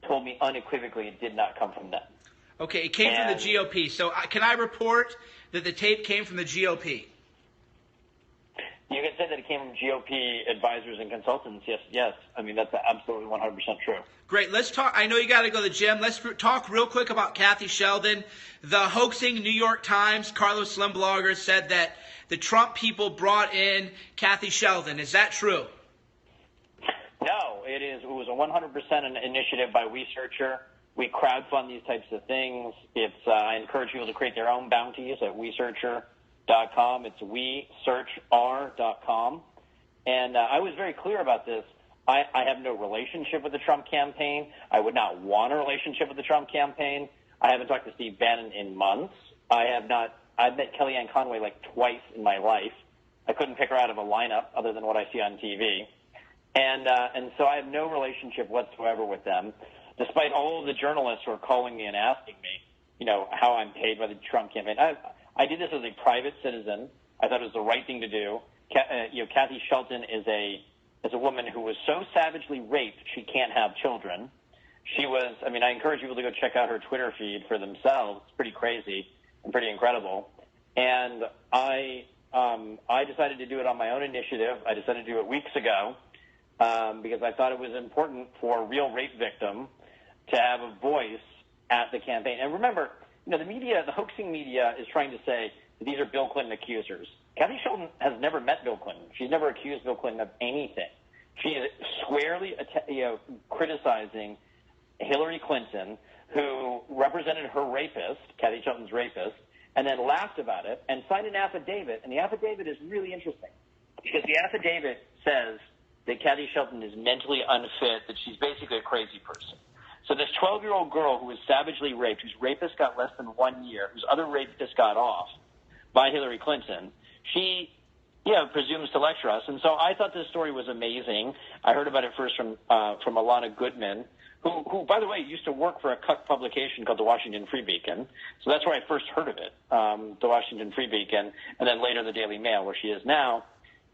told me unequivocally it did not come from them. Okay, it came from the GOP. So can I report that the tape came from the GOP? You can say that it came from GOP advisors and consultants. Yes. I mean, that's absolutely 100% true. Great. Let's talk. I know you got to go to the gym. Let's talk real quick about Kathy Sheldon. The hoaxing New York Times, Carlos Slim blogger, said that the Trump people brought in Kathy Sheldon. Is that true? No, it is. It was a 100% an initiative by WeSearcher. We crowdfund these types of things. I encourage people to create their own bounties at WeSearcher.com. It's WeSearchR.com. And I was very clear about this. I have no relationship with the Trump campaign. I would not want a relationship with the Trump campaign. I haven't talked to Steve Bannon in months. I've met Kellyanne Conway like twice in my life. I couldn't pick her out of a lineup other than what I see on TV. And so I have no relationship whatsoever with them, despite all of the journalists who are calling me and asking me, how I'm paid by the Trump campaign. I did this as a private citizen. I thought it was the right thing to do. Kathy Shelton is a woman who was so savagely raped she can't have children. I encourage people to go check out her Twitter feed for themselves. It's pretty crazy and pretty incredible. And I decided to do it on my own initiative. I decided to do it weeks ago because I thought it was important for a real rape victim to have a voice at the campaign. And remember, the media, the hoaxing media, is trying to say that these are Bill Clinton accusers. Kathy Shelton has never met Bill Clinton. She's never accused Bill Clinton of anything. She is squarely criticizing Hillary Clinton, who represented her rapist, Kathy Shelton's rapist, and then laughed about it and signed an affidavit. And the affidavit is really interesting because the affidavit says that Kathy Shelton is mentally unfit, that she's basically a crazy person. So this 12-year-old girl who was savagely raped, whose rapist got less than 1 year, whose other rapist got off by Hillary Clinton, she presumes to lecture us. And so I thought this story was amazing. I heard about it first from Alana Goodman, who, by the way, used to work for a cuck publication called the Washington Free Beacon. So that's where I first heard of it, the Washington Free Beacon, and then later the Daily Mail, where she is now.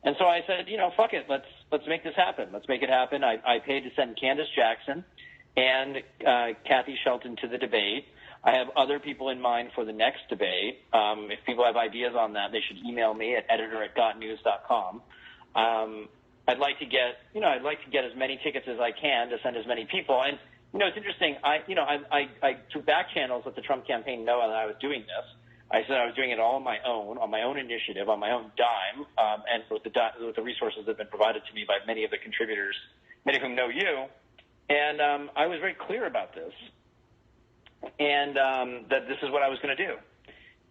And so I said, fuck it, let's make this happen. Let's make it happen. I paid to send Candace Jackson and Kathy Shelton to the debate. I have other people in mind for the next debate. If people have ideas on that, they should email me at editor@gotnews.com. I'd like to get as many tickets as I can to send as many people. And it's interesting. I through back channels let the Trump campaign know that I was doing this. I said I was doing it all on my own initiative, on my own dime, and with the resources that have been provided to me by many of the contributors, many of whom know you. And I was very clear about this, and that this is what I was going to do.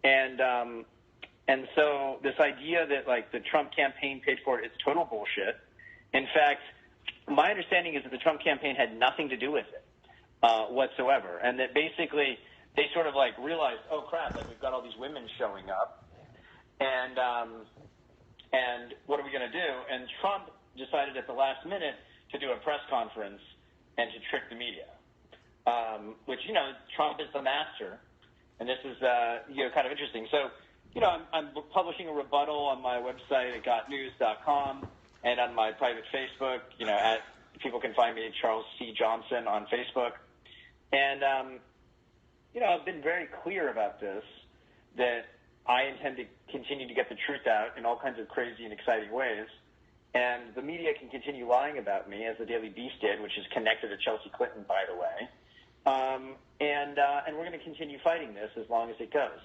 And so this idea that the Trump campaign paid for it is total bullshit. In fact, my understanding is that the Trump campaign had nothing to do with it whatsoever, and that basically they sort of realized, oh crap, we've got all these women showing up, and what are we going to do? And Trump decided at the last minute to do a press conference and to trick the media, which Trump is the master, and this is kind of interesting. So I'm publishing a rebuttal on my website at gotnews.com and on my private Facebook. People can find me at Charles C. Johnson on Facebook, and I've been very clear about this, that I intend to continue to get the truth out in all kinds of crazy and exciting ways. And the media can continue lying about me, as the Daily Beast did, which is connected to Chelsea Clinton, by the way. And we're going to continue fighting this as long as it goes.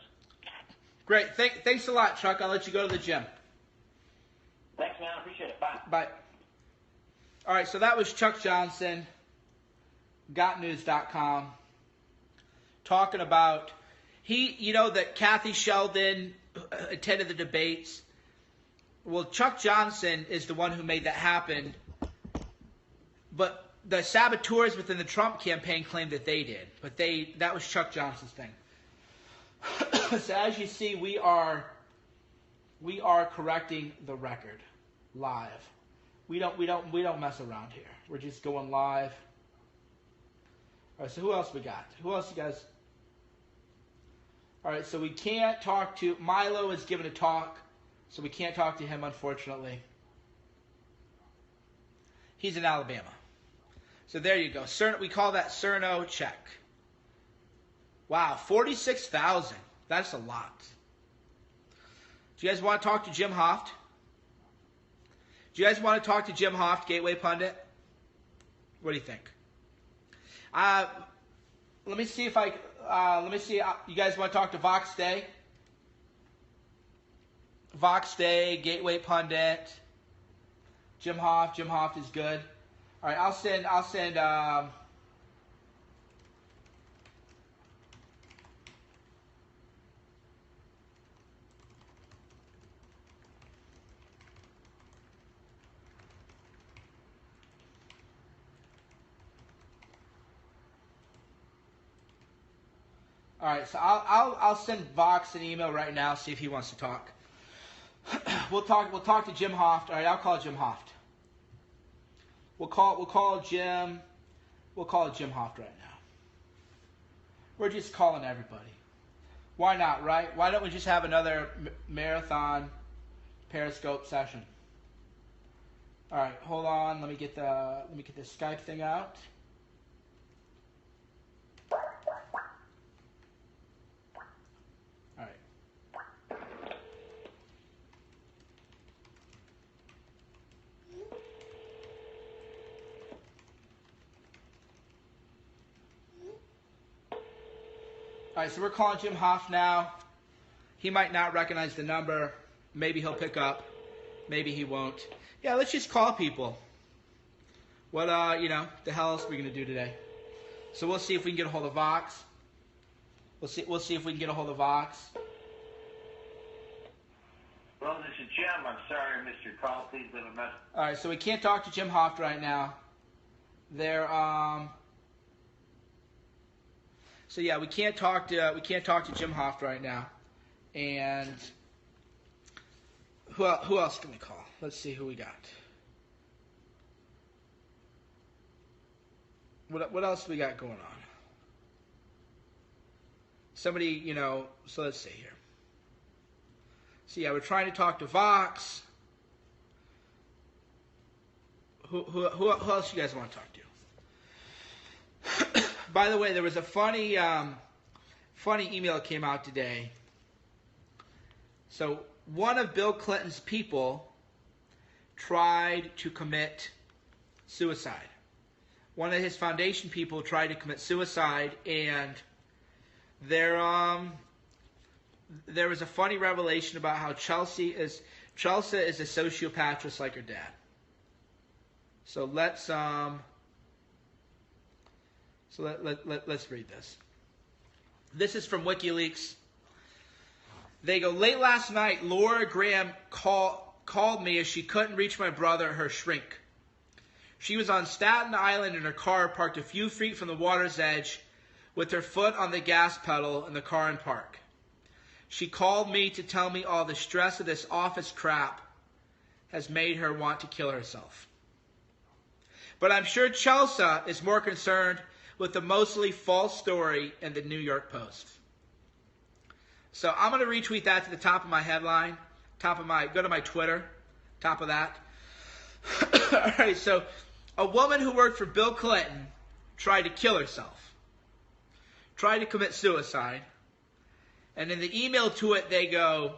Great. Thanks a lot, Chuck. I'll let you go to the gym. Thanks, man. I appreciate it. Bye. Bye. All right, so that was Chuck Johnson, gotnews.com. Talking about that Kathy Sheldon attended the debates. Well, Chuck Johnson is the one who made that happen, but the saboteurs within the Trump campaign claimed that they did, but that was Chuck Johnson's thing. So as you see, we are correcting the record live. We don't mess around here. We're just going live. All right, so who else we got? Who else you guys? All right, so we can't talk to Milo is giving a talk, so we can't talk to him, unfortunately. He's in Alabama. So there you go. We call that Cerno check. Wow, 46,000. That's a lot. Do you guys want to talk to Jim Hoft? Do you guys want to talk to Jim Hoft, Gateway Pundit? What do you think? Let me see. You guys want to talk to Vox Day? Vox Day, Gateway Pundit, Jim Hoft. Jim Hoft is good. All right, I'll send. All right, so I'll send Vox an email right now, see if he wants to talk. We'll talk to Jim Hoft. All right, I'll call Jim Hoft. We'll call Jim Hoft right now. We're just calling everybody. Why not, right? Why don't we just have another marathon Periscope session? All right, hold on. Let me get the Skype thing out. All right. All right, so we're calling Jim Hoft now. He might not recognize the number. Maybe he'll pick up. Maybe he won't. Yeah, let's just call people. What, the hell else are we going to do today? So we'll see if we can get a hold of Vox. We'll see if we can get a hold of Vox. Well, this is Jim. I'm sorry I missed your call. Please leave a message. All right, so we can't talk to Jim Hoft right now. So yeah, we can't talk to Jim Hoft right now. And Who else can we call? Let's see who we got. What else do we got going on? Somebody, you know, so let's see here. So yeah, we're trying to talk to Vox. Who else you guys want to talk to? By the way, there was a funny email that came out today. So one of Bill Clinton's people tried to commit suicide. One of his foundation people tried to commit suicide, and there was a funny revelation about how Chelsea is a sociopath just like her dad. So let's let's read this. This is from WikiLeaks. They go, late last night, Laura Graham called me as she couldn't reach my brother, her shrink. She was on Staten Island in her car, parked a few feet from the water's edge, with her foot on the gas pedal in the car in park. She called me to tell me all the stress of this office crap has made her want to kill herself. But I'm sure Chelsea is more concerned with the mostly false story in the New York Post. So I'm going to retweet that to the top of my headline, go to my Twitter, top of that. All right, so a woman who worked for Bill Clinton tried to kill herself, tried to commit suicide, and in the email to it they go,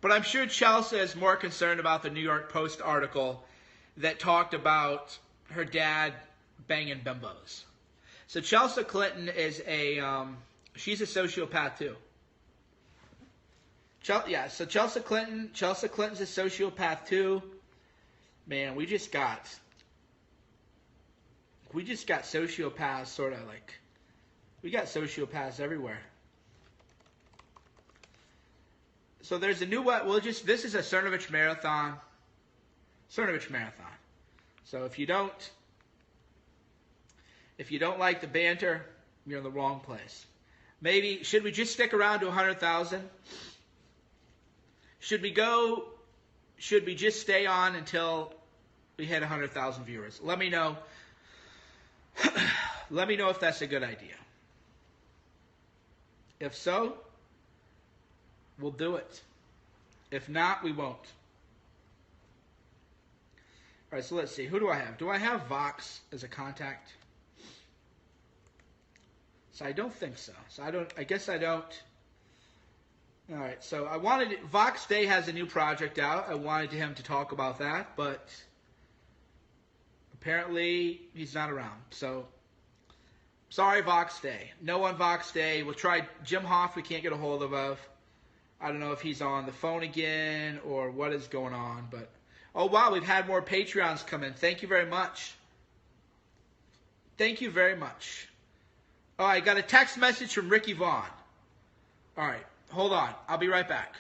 but I'm sure Chelsea is more concerned about the New York Post article that talked about her dad banging bimbos. So Chelsea Clinton is she's a sociopath too. So Chelsea Clinton's a sociopath too. Man, we just got sociopaths sort of like, we got sociopaths everywhere. So there's a new this is a Cernovich marathon. So if you don't like the banter, you're in the wrong place. Maybe, should we just stick around to 100,000? Should we just stay on until we hit 100,000 viewers? Let me know. Let me know if that's a good idea. If so, we'll do it. If not, we won't. All right, so let's see. Who do I have? Do I have Vox as a contact? So I don't think so. I guess I don't. All right, so Vox Day has a new project out. I wanted him to talk about that, but apparently he's not around. So sorry, Vox Day. No on Vox Day. We'll try Jim Hoff. We can't get a hold of. I don't know if he's on the phone again or what is going on, but oh wow, we've had more Patreons come in. Thank you very much. Thank you very much. Oh, I got a text message from Ricky Vaughn. All right, hold on. I'll be right back.